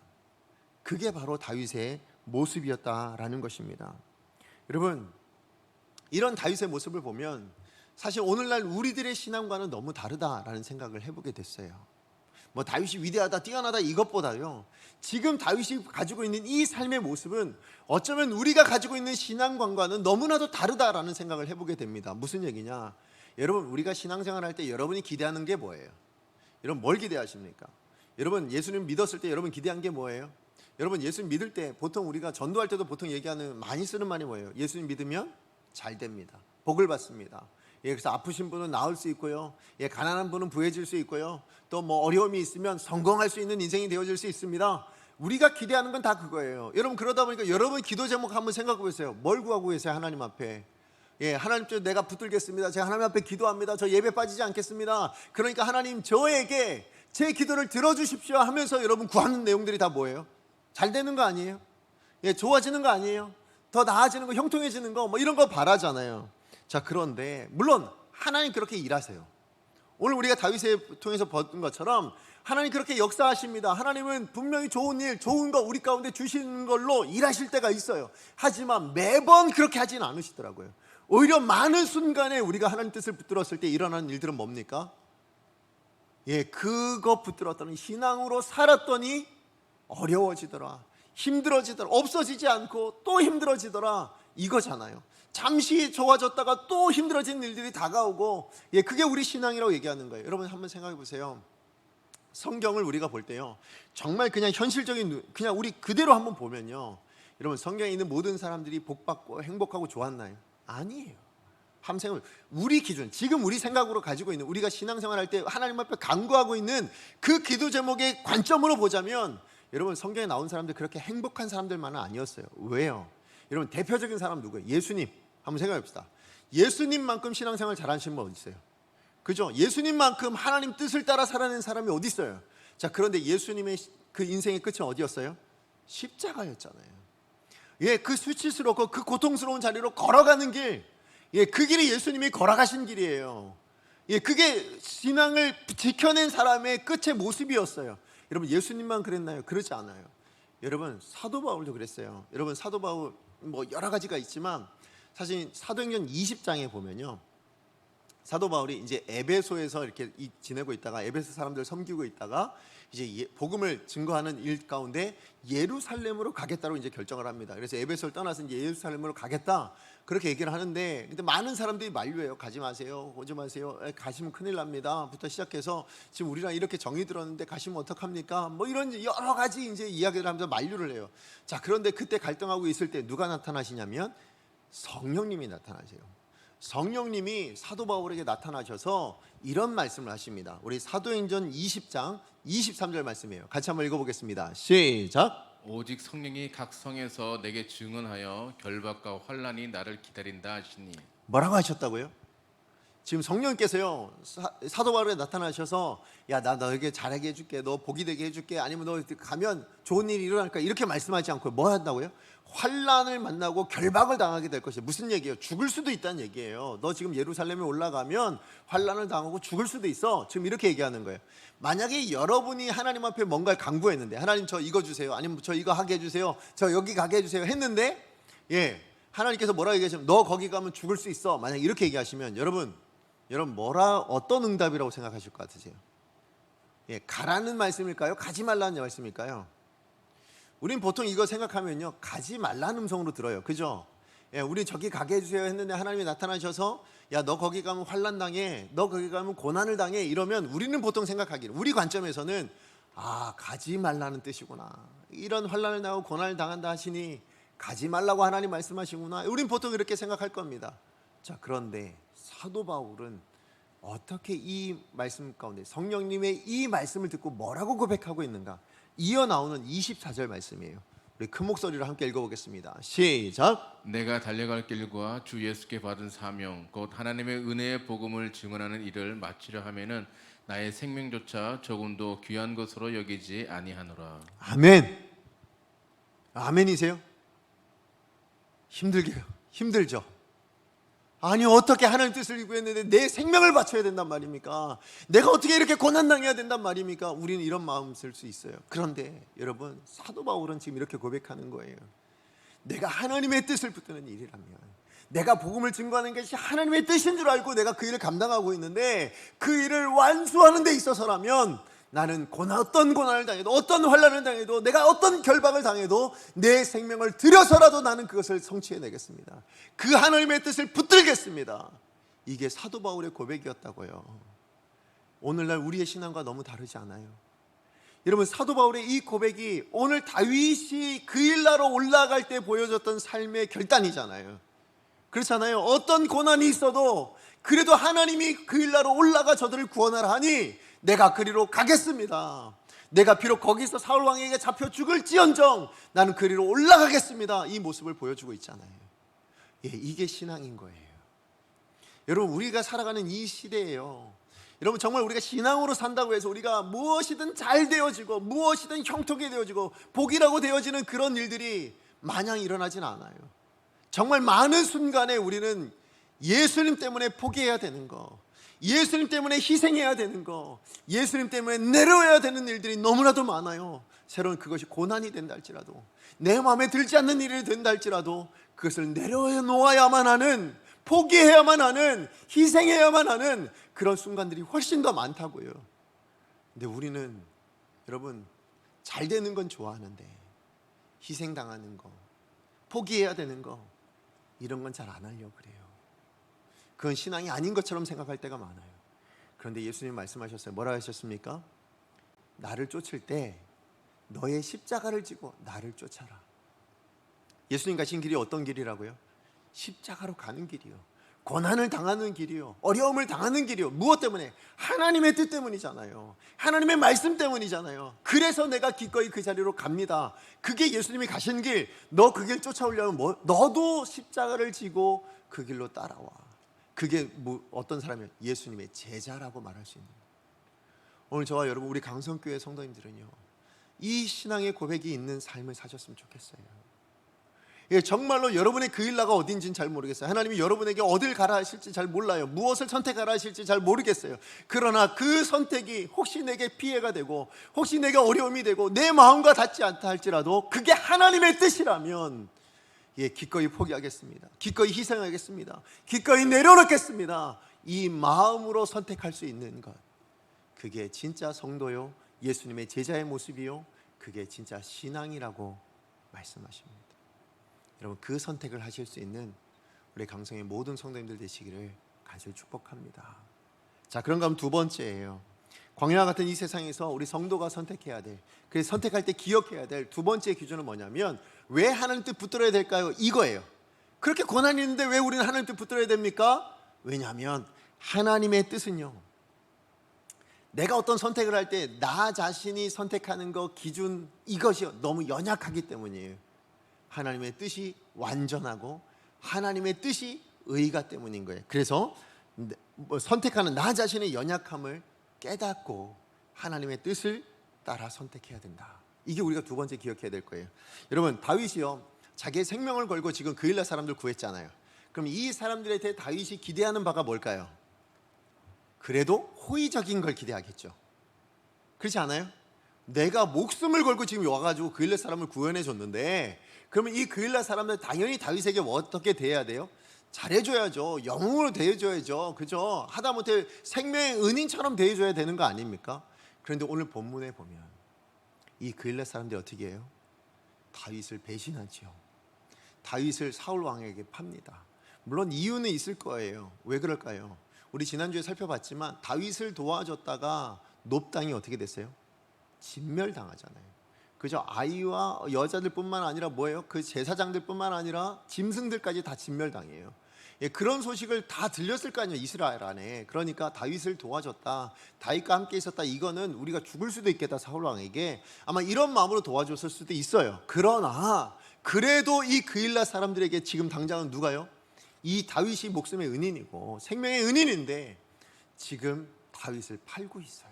그게 바로 다윗의 모습이었다라는 것입니다. 여러분, 이런 다윗의 모습을 보면 사실 오늘날 우리들의 신앙과는 너무 다르다라는 생각을 해보게 됐어요. 뭐 다윗이 위대하다, 뛰어나다 이것보다요, 지금 다윗이 가지고 있는 이 삶의 모습은 어쩌면 우리가 가지고 있는 신앙관과는 너무나도 다르다라는 생각을 해보게 됩니다. 무슨 얘기냐? 여러분, 우리가 신앙생활할 때 여러분이 기대하는 게 뭐예요? 여러분, 뭘 기대하십니까? 여러분, 예수님 믿었을 때 여러분 기대한 게 뭐예요? 여러분, 예수님 믿을 때 보통 우리가 전도할 때도 보통 얘기하는, 많이 쓰는 말이 뭐예요? 예수님 믿으면 잘 됩니다. 복을 받습니다. 그래서 아프신 분은 나을 수 있고요, 가난한 분은 부해질 수 있고요, 또 뭐 어려움이 있으면 성공할 수 있는 인생이 되어질 수 있습니다. 우리가 기대하는 건 다 그거예요. 여러분, 그러다 보니까 여러분 기도 제목 한번 생각해 보세요. 뭘 구하고 계세요? 하나님 앞에. 하나님, 내가 붙들겠습니다. 제가 하나님 앞에 기도합니다. 저 예배 빠지지 않겠습니다. 그러니까 하나님, 저에게 제 기도를 들어주십시오 하면서 여러분 구하는 내용들이 다 뭐예요? 잘 되는 거 아니에요? 좋아지는 거 아니에요? 더 나아지는 거, 형통해지는 거, 뭐 이런 거 바라잖아요. 자, 그런데 물론 하나님 그렇게 일하세요. 오늘 우리가 다윗을 통해서 봤던 것처럼 하나님 그렇게 역사하십니다. 하나님은 분명히 좋은 일, 좋은 거 우리 가운데 주시는 걸로 일하실 때가 있어요. 하지만 매번 그렇게 하진 않으시더라고요. 오히려 많은 순간에 우리가 하나님 뜻을 붙들었을 때 일어나는 일들은 뭡니까? 그거 붙들었더니, 신앙으로 살았더니 어려워지더라, 힘들어지더라, 없어지지 않고 또 힘들어지더라, 이거잖아요. 잠시 좋아졌다가 또 힘들어지는 일들이 다가오고, 그게 우리 신앙이라고 얘기하는 거예요. 여러분, 한번 생각해 보세요. 성경을 우리가 볼 때요, 정말 그냥 현실적인, 그냥 우리 그대로 한번 보면요, 여러분, 성경에 있는 모든 사람들이 복받고 행복하고 좋았나요? 아니에요. 함생을 우리 기준, 지금 우리 생각으로 가지고 있는, 우리가 신앙생활 할 때 하나님 앞에 간구하고 있는 그 기도 제목의 관점으로 보자면, 여러분, 성경에 나온 사람들 그렇게 행복한 사람들만은 아니었어요. 왜요? 여러분, 대표적인 사람 누구예요? 예수님. 한번 생각해 봅시다. 예수님만큼 신앙생활 잘하시는 분 어디 있어요? 그죠? 예수님만큼 하나님 뜻을 따라 살아낸 사람이 어디 있어요? 자, 그런데 예수님의 그 인생의 끝은 어디였어요? 십자가였잖아요. 그 수치스럽고 그 고통스러운 자리로 걸어가는 길, 그 길이 예수님이 걸어가신 길이에요. 그게 신앙을 지켜낸 사람의 끝의 모습이었어요. 여러분, 예수님만 그랬나요? 그렇지 않아요. 여러분, 사도 바울도 그랬어요. 여러분, 사도 바울 뭐 여러 가지가 있지만 사실 사도행전 20장에 보면요, 사도 바울이 이제 에베소에서 이렇게 지내고 있다가, 에베소 사람들 섬기고 있다가 이제 복음을 증거하는 일 가운데 예루살렘으로 가겠다고 이제 결정을 합니다. 그래서 에베소를 떠나서 이제 예루살렘으로 가겠다, 그렇게 얘기를 하는데, 근데 많은 사람들이 만류해요. 가지 마세요, 오지 마세요, 가시면 큰일 납니다 부터 시작해서 지금 우리랑 이렇게 정이 들었는데 가시면 어떡합니까? 뭐 이런 여러 가지 이제 이야기를 하면서 만류를 해요. 자, 그런데 그때 갈등하고 있을 때 누가 나타나시냐면 성령님이 나타나세요. 성령님이 사도 바울에게 나타나셔서 이런 말씀을 하십니다. 우리 사도행전 20장 23절 말씀이에요. 같이 한번 읽어보겠습니다. 시작. 오직 성령이 각 성에서 내게 증언하여 결박과 환난이 나를 기다린다 하시니. 뭐라고 하셨다고요? 지금 성령께서요, 사도 바울에 나타나셔서, 야, 나 너에게 잘하게 해줄게, 너 복이 되게 해줄게, 아니면 너 가면 좋은 일이 일어날까, 이렇게 말씀하지 않고 뭐 한다고요? 환난을 만나고 결박을 당하게 될 것이에요. 무슨 얘기예요? 죽을 수도 있다는 얘기예요. 너 지금 예루살렘에 올라가면 환난을 당하고 죽을 수도 있어. 지금 이렇게 얘기하는 거예요. 만약에 여러분이 하나님 앞에 뭔가를 간구했는데, 하나님 저 이거 주세요, 아니면 저 이거 하게 해주세요, 저 여기 가게 해주세요 했는데, 하나님께서 뭐라고 얘기하시면, 너 거기 가면 죽을 수 있어, 만약 이렇게 얘기하시면, 여러분 어떤 응답이라고 생각하실 것 같으세요? 가라는 말씀일까요? 가지 말라는 말씀일까요? 우린 보통 이거 생각하면요, 가지 말라는 음성으로 들어요. 그죠? 우리 저기 가게 해주세요 했는데 하나님이 나타나셔서, 야, 너 거기 가면 환난 당해, 너 거기 가면 고난을 당해, 이러면 우리는 보통 생각하기를, 우리 관점에서는, 아, 가지 말라는 뜻이구나, 이런 환난을 당하고 고난을 당한다 하시니 가지 말라고 하나님 말씀하시구나, 우린 보통 이렇게 생각할 겁니다. 자, 그런데 사도 바울은 어떻게 이 말씀 가운데 성령님의 이 말씀을 듣고 뭐라고 고백하고 있는가? 이어 나오는 24절 말씀이에요. 우리 큰 목소리로 함께 읽어보겠습니다. 시작. 내가 달려갈 길과 주 예수께 받은 사명 곧 하나님의 은혜의 복음을 증언하는 일을 마치려 하면은 나의 생명조차 조금도 귀한 것으로 여기지 아니하노라. 아멘. 아멘이세요? 힘들죠. 아니 어떻게 하나님 뜻을 구했는데 내 생명을 바쳐야 된단 말입니까? 내가 어떻게 이렇게 고난당해야 된단 말입니까? 우리는 이런 마음 쓸 수 있어요. 그런데 여러분, 사도 바울은 지금 이렇게 고백하는 거예요. 내가 하나님의 뜻을 붙드는 일이라면, 내가 복음을 증거하는 것이 하나님의 뜻인 줄 알고 내가 그 일을 감당하고 있는데, 그 일을 완수하는 데 있어서라면 나는 어떤 고난을 당해도, 어떤 환난을 당해도, 내가 어떤 결박을 당해도 내 생명을 들여서라도 나는 그것을 성취해내겠습니다. 그 하나님의 뜻을 붙들겠습니다. 이게 사도 바울의 고백이었다고요. 오늘날 우리의 신앙과 너무 다르지 않아요? 여러분, 사도 바울의 이 고백이 오늘 다윗이 그 일나로 올라갈 때 보여줬던 삶의 결단이잖아요. 그렇잖아요. 어떤 고난이 있어도 그래도 하나님이 그 일나로 올라가 저들을 구원하라 하니 내가 그리로 가겠습니다. 내가 비록 거기서 사울 왕에게 잡혀 죽을지언정 나는 그리로 올라가겠습니다. 이 모습을 보여주고 있잖아요. 예, 이게 신앙인 거예요. 여러분, 우리가 살아가는 이 시대예요. 여러분, 정말 우리가 신앙으로 산다고 해서 우리가 무엇이든 잘 되어지고 무엇이든 형통이 되어지고 복이라고 되어지는 그런 일들이 마냥 일어나진 않아요. 정말 많은 순간에 우리는 예수님 때문에 포기해야 되는 거, 예수님 때문에 희생해야 되는 거, 예수님 때문에 내려야 되는 일들이 너무나도 많아요. 새로운 그것이 고난이 된다 할지라도, 내 마음에 들지 않는 일이 된다 할지라도 그것을 내려놓아야만 하는, 포기해야만 하는, 희생해야만 하는 그런 순간들이 훨씬 더 많다고요. 근데 우리는 여러분, 잘 되는 건 좋아하는데 희생당하는 거, 포기해야 되는 거, 이런 건 잘 안 하려고 그래요. 그건 신앙이 아닌 것처럼 생각할 때가 많아요. 그런데 예수님 말씀하셨어요. 뭐라 하셨습니까? 나를 쫓을 때 너의 십자가를 지고 나를 쫓아라. 예수님 가신 길이 어떤 길이라고요? 십자가로 가는 길이요, 고난을 당하는 길이요, 어려움을 당하는 길이요. 무엇 때문에? 하나님의 뜻 때문이잖아요. 하나님의 말씀 때문이잖아요. 그래서 내가 기꺼이 그 자리로 갑니다. 그게 예수님이 가신 길. 너 그 길 쫓아오려면 너도 십자가를 지고 그 길로 따라와. 그게 어떤 사람이에요? 예수님의 제자라고 말할 수 있는 거예요. 오늘 저와 여러분, 우리 강성교회 성도님들은요, 이 신앙의 고백이 있는 삶을 사셨으면 좋겠어요. 예, 정말로 여러분의 그 일나가 어딘지는 잘 모르겠어요. 하나님이 여러분에게 어딜 가라 하실지 잘 몰라요. 무엇을 선택하라 하실지 잘 모르겠어요. 그러나 그 선택이 혹시 내게 피해가 되고 혹시 내게 어려움이 되고 내 마음과 닿지 않다 할지라도 그게 하나님의 뜻이라면, 예, 기꺼이 포기하겠습니다. 기꺼이 희생하겠습니다. 기꺼이 내려놓겠습니다. 이 마음으로 선택할 수 있는 것, 그게 진짜 성도요, 예수님의 제자의 모습이요, 그게 진짜 신앙이라고 말씀하십니다. 여러분, 그 선택을 하실 수 있는 우리 강성의 모든 성도님들 되시기를 간절히 축복합니다. 자, 그런가 하면 두 번째예요. 광야와 같은 이 세상에서 우리 성도가 선택해야 될, 그래서 선택할 때 기억해야 될 두 번째 기준은 뭐냐면, 왜 하나님 뜻 붙들어야 될까요? 이거예요. 그렇게 고난이 있는데 왜 우리는 하나님 뜻 붙들어야 됩니까? 왜냐하면 하나님의 뜻은요, 내가 어떤 선택을 할 때 나 자신이 선택하는 거 기준, 이것이 너무 연약하기 때문이에요. 하나님의 뜻이 완전하고 하나님의 뜻이 의가 때문인 거예요. 그래서 선택하는 나 자신의 연약함을 깨닫고 하나님의 뜻을 따라 선택해야 된다. 이게 우리가 두 번째 기억해야 될 거예요. 여러분, 다윗이요, 자기의 생명을 걸고 지금 그 일날 사람들 구했잖아요. 그럼 이 사람들에 대해 다윗이 기대하는 바가 뭘까요? 그래도 호의적인 걸 기대하겠죠. 그렇지 않아요? 내가 목숨을 걸고 지금 와가지고 그 일날 사람을 구원해 줬는데, 그러면 이 그 일날 사람들 당연히 다윗에게 어떻게 대해야 돼요? 잘해줘야죠. 영웅으로 대해줘야죠. 그죠? 하다못해 생명의 은인처럼 대해줘야 되는 거 아닙니까? 그런데 오늘 본문에 보면 이 그 일날 사람들이 어떻게 해요? 다윗을 배신하지요. 다윗을 사울 왕에게 팝니다. 물론 이유는 있을 거예요. 왜 그럴까요? 우리 지난주에 살펴봤지만 다윗을 도와줬다가 놉당이 어떻게 됐어요? 진멸당하잖아요. 그죠? 아이와 여자들뿐만 아니라 뭐예요? 그 제사장들뿐만 아니라 짐승들까지 다 진멸당해요. 예, 그런 소식을 다 들렸을 거 아니에요, 이스라엘 안에. 그러니까 다윗을 도와줬다, 다윗과 함께 있었다, 이거는 우리가 죽을 수도 있겠다, 사울 왕에게. 아마 이런 마음으로 도와줬을 수도 있어요. 그러나 그래도 이 그일라 사람들에게 지금 당장은 누가요? 이 다윗이 목숨의 은인이고 생명의 은인인데 지금 다윗을 팔고 있어요.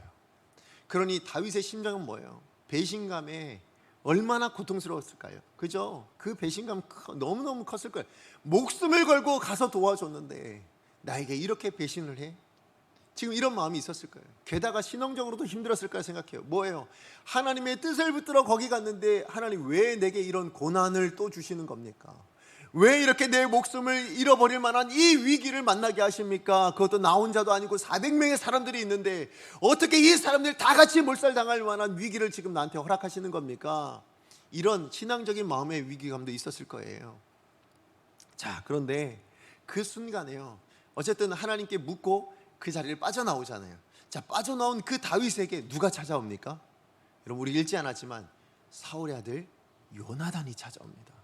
그러니 다윗의 심정은 뭐예요? 배신감에 얼마나 고통스러웠을까요? 그죠? 그 배신감 너무너무 컸을 거예요. 목숨을 걸고 가서 도와줬는데 나에게 이렇게 배신을 해? 지금 이런 마음이 있었을 거예요. 게다가 신앙적으로도 힘들었을 거라 생각해요. 뭐예요? 하나님의 뜻을 붙들어 거기 갔는데 하나님 왜 내게 이런 고난을 또 주시는 겁니까? 왜 이렇게 내 목숨을 잃어버릴 만한 이 위기를 만나게 하십니까? 그것도 나 혼자도 아니고 400명의 사람들이 있는데 어떻게 이 사람들 다 같이 몰살당할 만한 위기를 지금 나한테 허락하시는 겁니까? 이런 신앙적인 마음의 위기감도 있었을 거예요. 자, 그런데 그 순간에요, 어쨌든 하나님께 묻고 그 자리를 빠져나오잖아요. 자, 빠져나온 그 다윗에게 누가 찾아옵니까? 여러분, 우리 읽지 않았지만 사울의 아들 요나단이 찾아옵니다.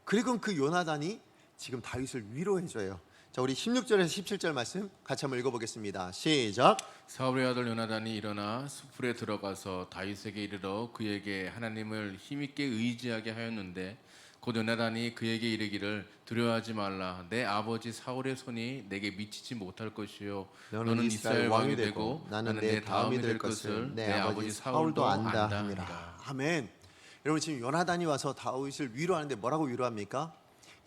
그리고 그 요나단이 지금 다윗을 위로해줘요. 자, 우리 16절에서 17절 말씀 같이 한번 읽어보겠습니다. 시작. 사울의 아들 요나단이 일어나 숲풀에 들어가서 다윗에게 이르러 그에게 하나님을 힘있게 의지하게 하였는데 곧 요나단이 그에게 이르기를 두려워하지 말라. 내 아버지 사울의 손이 내게 미치지 못할 것이요 너는 이스라엘 왕이 되고 나는 내 다음이 될 것을 내 아버지 사울도 안다 하니라. 아멘. 여러분, 지금 요나단이 와서 다윗을 위로하는데 뭐라고 위로합니까?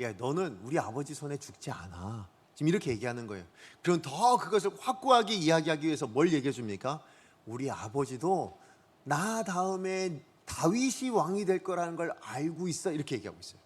야, 너는 우리 아버지 손에 죽지 않아. 지금 이렇게 얘기하는 거예요. 그럼 더 그것을 확고하게 이야기하기 위해서 뭘 얘기해 줍니까? 우리 아버지도 나 다음에 다윗이 왕이 될 거라는 걸 알고 있어, 이렇게 얘기하고 있어요.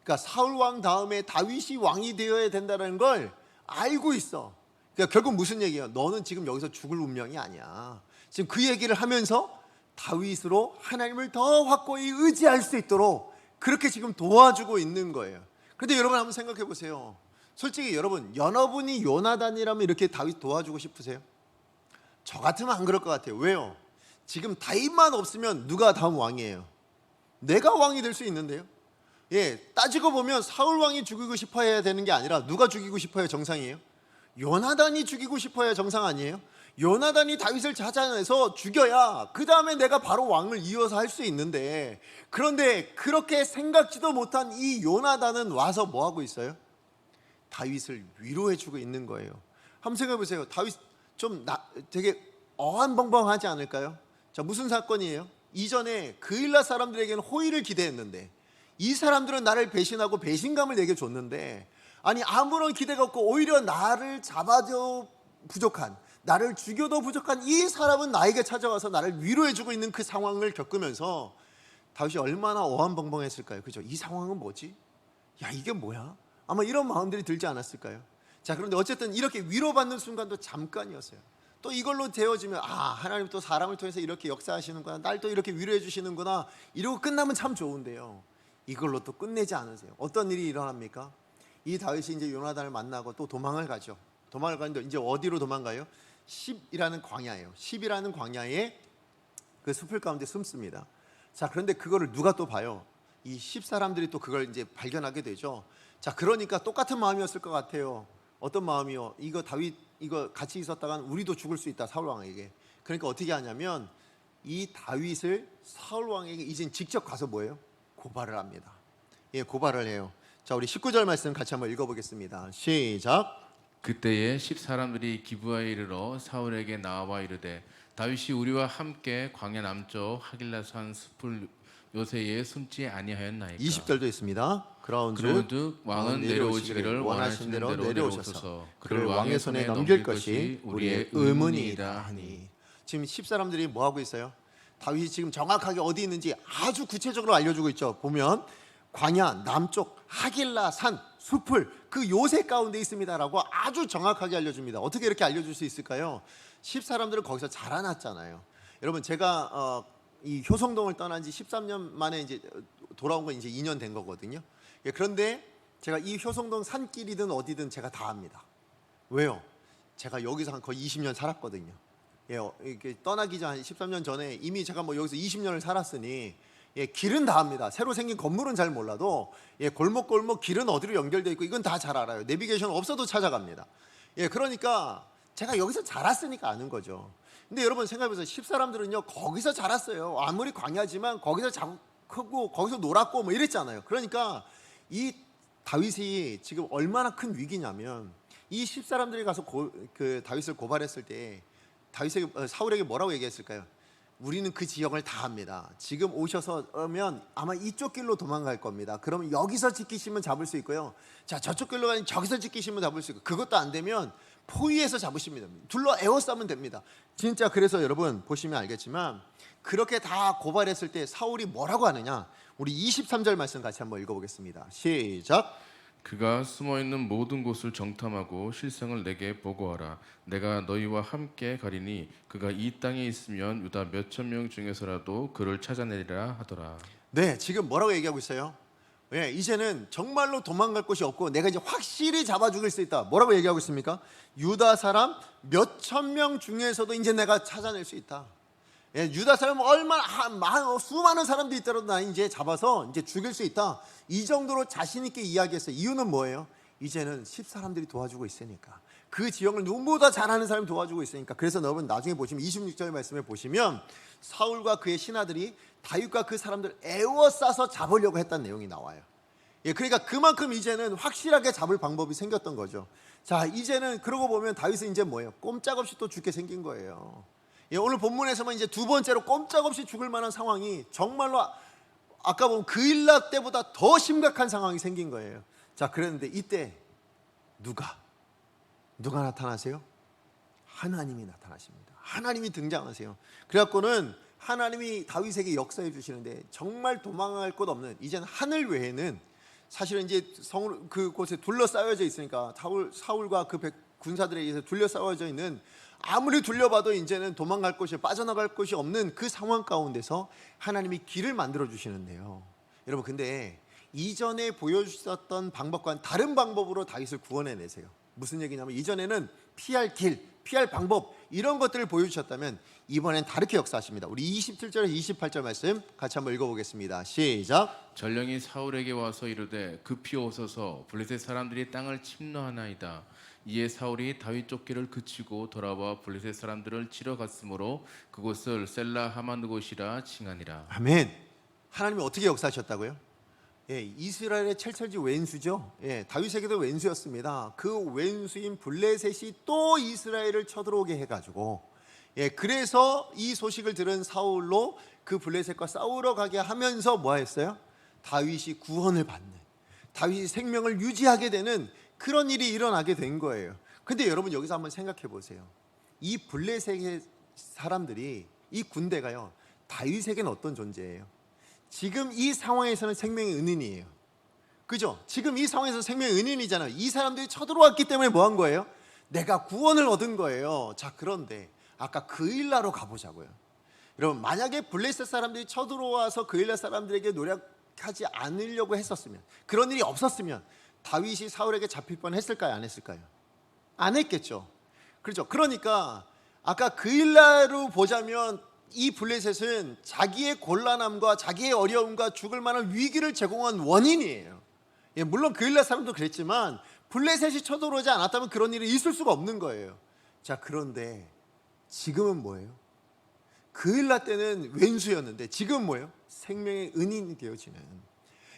그러니까 사울 왕 다음에 다윗이 왕이 되어야 된다는 걸 알고 있어. 그러니까 결국 무슨 얘기예요? 너는 지금 여기서 죽을 운명이 아니야. 지금 그 얘기를 하면서 다윗으로 하나님을 더 확고히 의지할 수 있도록 그렇게 지금 도와주고 있는 거예요. 그런데 여러분 한번 생각해 보세요. 솔직히 여러분이 요나단이라면 이렇게 다윗 도와주고 싶으세요? 저 같으면 안 그럴 것 같아요. 왜요? 지금 다윗만 없으면 누가 다음 왕이에요? 내가 왕이 될 수 있는데요. 예, 따지고 보면 사울 왕이 죽이고 싶어야 되는 게 아니라 누가 죽이고 싶어야 정상이에요? 요나단이 죽이고 싶어야 정상 아니에요? 요나단이 다윗을 찾아내서 죽여야 그 다음에 내가 바로 왕을 이어서 할 수 있는데, 그런데 그렇게 생각지도 못한 이 요나단은 와서 뭐 하고 있어요? 다윗을 위로해주고 있는 거예요. 한번 생각해 보세요. 다윗 좀 되게 어안벙벙하지 않을까요? 자, 무슨 사건이에요? 이전에 그일라 사람들에게는 호의를 기대했는데 이 사람들은 나를 배신하고 배신감을 내게 줬는데, 아니 아무런 기대가 없고 오히려 나를 잡아도 부족한, 나를 죽여도 부족한 이 사람은 나에게 찾아와서 나를 위로해주고 있는 그 상황을 겪으면서 다윗이 얼마나 어안벙벙했을까요? 그죠? 이 상황은 뭐지? 야, 이게 뭐야? 아마 이런 마음들이 들지 않았을까요? 자, 그런데 어쨌든 이렇게 위로받는 순간도 잠깐이었어요. 또 이걸로 되어지면 하나님 또 사람을 통해서 이렇게 역사하시는구나, 날 또 이렇게 위로해 주시는구나, 이러고 끝나면 참 좋은데요, 이걸로 또 끝내지 않으세요. 어떤 일이 일어납니까? 이 다윗이 이제 요나단을 만나고 또 도망을 가죠. 도망을 가는데 이제 어디로 도망가요? 10이라는 광야예요. 10이라는 광야에 그 숲을 가운데 숨습니다. 자, 그런데 그거를 누가 또 봐요? 이 10 사람들이 또 그걸 이제 발견하게 되죠. 자, 그러니까 똑같은 마음이었을 것 같아요. 어떤 마음이요? 이거 다윗 이거 같이 있었다간 우리도 죽을 수 있다, 사울 왕에게. 그러니까 어떻게 하냐면 이 다윗을 사울 왕에게 이제 직접 가서 뭐예요? 고발을 합니다. 예, 고발을 해요. 자, 우리 19절 말씀 같이 한번 읽어보겠습니다. 시작. 그때에 10 사람들이 기브아에 이르러 사울에게 나와 이르되 다윗이 우리와 함께 광야 남쪽 하길라산 숲을 요새에 숨지 아니하였나이까. 20절도 있습니다. 그러온즉 왕은 내려오시기를 원하신 대로 내려오셔서 그를 왕의 손에 넘길 것이 우리의 의문이이다 하니. 지금 10 사람들이 뭐 하고 있어요? 다윗이 지금 정확하게 어디 있는지 아주 구체적으로 알려주고 있죠. 보면 광야 남쪽 하길라산 숲을 그 요새 가운데 있습니다라고 아주 정확하게 알려줍니다. 어떻게 이렇게 알려줄 수 있을까요? 10 사람들은 거기서 자라났잖아요. 여러분, 제가 이 효성동을 떠난 지 13년 만에 이제 돌아온 건 이제 2년 된 거거든요. 예, 그런데 제가 이 효성동 산길이든 어디든 제가 다 압니다. 왜요? 제가 여기서 한 거의 20년 살았거든요. 예, 이렇게 떠나기 전 한 13년 전에 이미 제가 뭐 여기서 20년을 살았으니 예, 길은 다 압니다. 새로 생긴 건물은 잘 몰라도 예, 골목골목 길은 어디로 연결되어 있고 이건 다 잘 알아요. 내비게이션 없어도 찾아갑니다. 예, 그러니까 제가 여기서 자랐으니까 아는 거죠. 근데 여러분 생각해보세요. 10사람들은요 거기서 자랐어요. 아무리 광야지만 거기서 크고 거기서 놀았고 뭐 이랬잖아요. 그러니까 이 다윗이 지금 얼마나 큰 위기냐면 이 10사람들이 가서 그 다윗을 고발했을 때 사울에게 뭐라고 얘기했을까요? 우리는 그 지역을 다 압니다. 지금 오셔서면 아마 이쪽 길로 도망갈 겁니다. 그러면 여기서 지키시면 잡을 수 있고요. 자, 저쪽 길로 가니 저기서 지키시면 잡을 수 있고, 그것도 안 되면 포위해서 잡으시면 됩니다. 둘러 에워싸면 됩니다. 진짜 그래서 여러분 보시면 알겠지만 그렇게 다 고발했을 때 사울이 뭐라고 하느냐? 우리 23절 말씀 같이 한번 읽어보겠습니다. 시작. 그가 숨어있는 모든 곳을 정탐하고 실상을 내게 보고하라. 내가 너희와 함께 가리니 그가 이 땅에 있으면 유다 몇천 명 중에서라도 그를 찾아내리라 하더라. 네, 지금 뭐라고 얘기하고 있어요? 예, 이제는 정말로 도망갈 곳이 없고 내가 이제 확실히 잡아 죽일 수 있다. 뭐라고 얘기하고 있습니까? 유다 사람 몇천 명 중에서도 이제 내가 찾아낼 수 있다. 예, 유다 사람 수많은 사람들이 있더라도 나 이제 잡아서 이제 죽일 수 있다. 이 정도로 자신 있게 이야기했어요. 이유는 뭐예요? 이제는 10사람들이 도와주고 있으니까. 그 지역을 누구보다 잘하는 사람이 도와주고 있으니까. 그래서 여러분 나중에 보시면 26절 말씀에 보시면 사울과 그의 신하들이 다윗과 그 사람들을 에워싸서 잡으려고 했다는 내용이 나와요. 예, 그러니까 그만큼 이제는 확실하게 잡을 방법이 생겼던 거죠. 자, 이제는 그러고 보면 다윗은 이제 뭐예요? 꼼짝없이 또 죽게 생긴 거예요. 예, 오늘 본문에서만 이제 두 번째로 꼼짝없이 죽을 만한 상황이 정말로 아까 보면 그일라 때보다 더 심각한 상황이 생긴 거예요. 자, 그랬는데 이때 누가 나타나세요? 하나님이 나타나십니다. 하나님이 등장하세요. 그래갖고는 하나님이 다윗에게 역사해 주시는데 정말 도망갈 곳 없는, 이제는 하늘 외에는 사실은 이제 그곳에 둘러싸여져 있으니까 사울과 그 군사들에 의해서 둘러싸여져 있는, 아무리 둘려봐도 이제는 도망갈 곳이, 빠져나갈 곳이 없는 그 상황 가운데서 하나님이 길을 만들어 주시는데요. 여러분, 근데 이전에 보여주셨던 방법과는 다른 방법으로 다윗을 구원해내세요. 무슨 얘기냐면 이전에는 피할 길, 피할 방법 이런 것들을 보여주셨다면 이번엔 다르게 역사하십니다. 우리 27절 28절 말씀 같이 한번 읽어보겠습니다. 시작. 전령이 사울에게 와서 이르되 급히 오소서 블레셋 사람들이 땅을 침노하나이다. 이에 사울이 다윗 쫓기를 그치고 돌아와 블레셋 사람들을 치러 갔으므로 그곳을 셀라 하마느곳이라 칭하니라. 아멘. 하나님이 어떻게 역사하셨다고요? 예, 이스라엘의 첼철지 왼수죠. 예, 다윗에게도 왼수였습니다. 그 왼수인 블레셋이 또 이스라엘을 쳐들어오게 해가지고, 예, 그래서 이 소식을 들은 사울로 그 블레셋과 싸우러 가게 하면서 뭐 했어요? 다윗이 구원을 받는, 다윗이 생명을 유지하게 되는 그런 일이 일어나게 된 거예요. 근데 여러분 여기서 한번 생각해 보세요. 이 블레셋의 사람들이, 이 군대가요, 다윗에게는 어떤 존재예요? 지금 이 상황에서는 생명의 은인이에요. 그죠? 지금 이 상황에서 생명의 은인이잖아요. 이 사람들이 쳐들어왔기 때문에 뭐 한 거예요? 내가 구원을 얻은 거예요. 자, 그런데 아까 그일라로 가보자고요. 여러분, 만약에 블레셋 사람들이 쳐들어와서 그일라 사람들에게 노력하지 않으려고 했었으면, 그런 일이 없었으면 다윗이 사울에게 잡힐 뻔했을까요? 안 했을까요? 안 했겠죠. 그렇죠. 그러니까 아까 그일라로 보자면 이 블레셋은 자기의 곤란함과 자기의 어려움과 죽을 만한 위기를 제공한 원인이에요. 예, 물론 그일라 사람도 그랬지만 블레셋이 쳐들어오지 않았다면 그런 일이 있을 수가 없는 거예요. 자, 그런데 지금은 뭐예요? 그일라 때는 왼수였는데 지금은 뭐예요? 생명의 은인이 되어지는.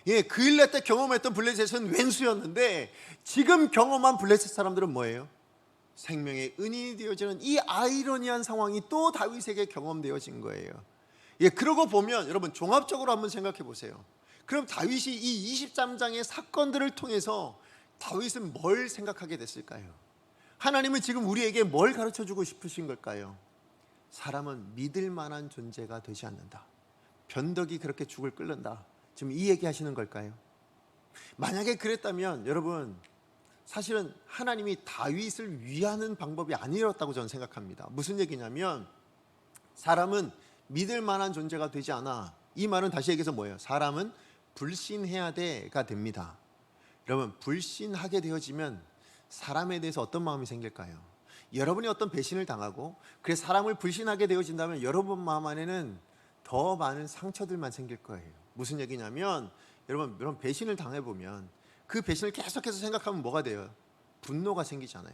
예, 그일라 때 경험했던 블레셋은 왼수였는데 지금 경험한 블레셋 사람들은 뭐예요? 생명의 은인이 되어지는 이 아이러니한 상황이 또 다윗에게 경험되어진 거예요. 예, 그러고 보면 여러분 종합적으로 한번 생각해 보세요. 그럼 다윗이 이 23장의 사건들을 통해서 다윗은 뭘 생각하게 됐을까요? 하나님은 지금 우리에게 뭘 가르쳐주고 싶으신 걸까요? 사람은 믿을 만한 존재가 되지 않는다. 변덕이 그렇게 죽을 끓는다. 지금 이 얘기 하시는 걸까요? 만약에 그랬다면 여러분, 사실은 하나님이 다윗을 위하는 방법이 아니었다고 저는 생각합니다. 무슨 얘기냐면 사람은 믿을 만한 존재가 되지 않아. 이 말은 다시 얘기해서 뭐예요? 사람은 불신해야 돼가 됩니다. 여러분, 불신하게 되어지면 사람에 대해서 어떤 마음이 생길까요? 여러분이 어떤 배신을 당하고 그래서 사람을 불신하게 되어진다면 여러분 마음 안에는 더 많은 상처들만 생길 거예요. 무슨 얘기냐면 여러분 배신을 당해보면 그 배신을 계속해서 생각하면 뭐가 돼요? 분노가 생기잖아요.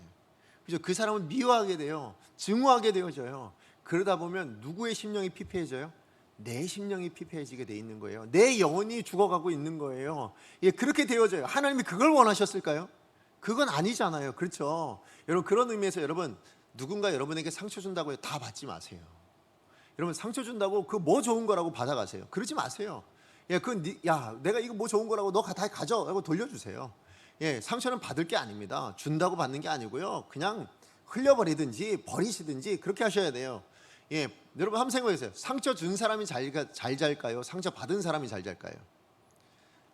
그죠? 그 사람을 미워하게 돼요. 증오하게 되어져요. 그러다 보면 누구의 심령이 피폐해져요? 내 심령이 피폐해지게 돼 있는 거예요. 내 영혼이 죽어가고 있는 거예요. 예, 그렇게 되어져요. 하나님이 그걸 원하셨을까요? 그건 아니잖아요. 그렇죠? 여러분 그런 의미에서 여러분 누군가 여러분에게 상처 준다고 다 받지 마세요. 여러분 상처 준다고 그 뭐 좋은 거라고 받아가세요. 그러지 마세요. 예, 야 내가 이거 뭐 좋은 거라고 너 다 가져 하고 돌려주세요. 예, 상처는 받을 게 아닙니다. 준다고 받는 게 아니고요. 그냥 흘려버리든지 버리시든지 그렇게 하셔야 돼요. 예, 여러분 한번 생각해보세요. 상처 준 사람이 잘 잘까요? 상처 받은 사람이 잘 잘까요?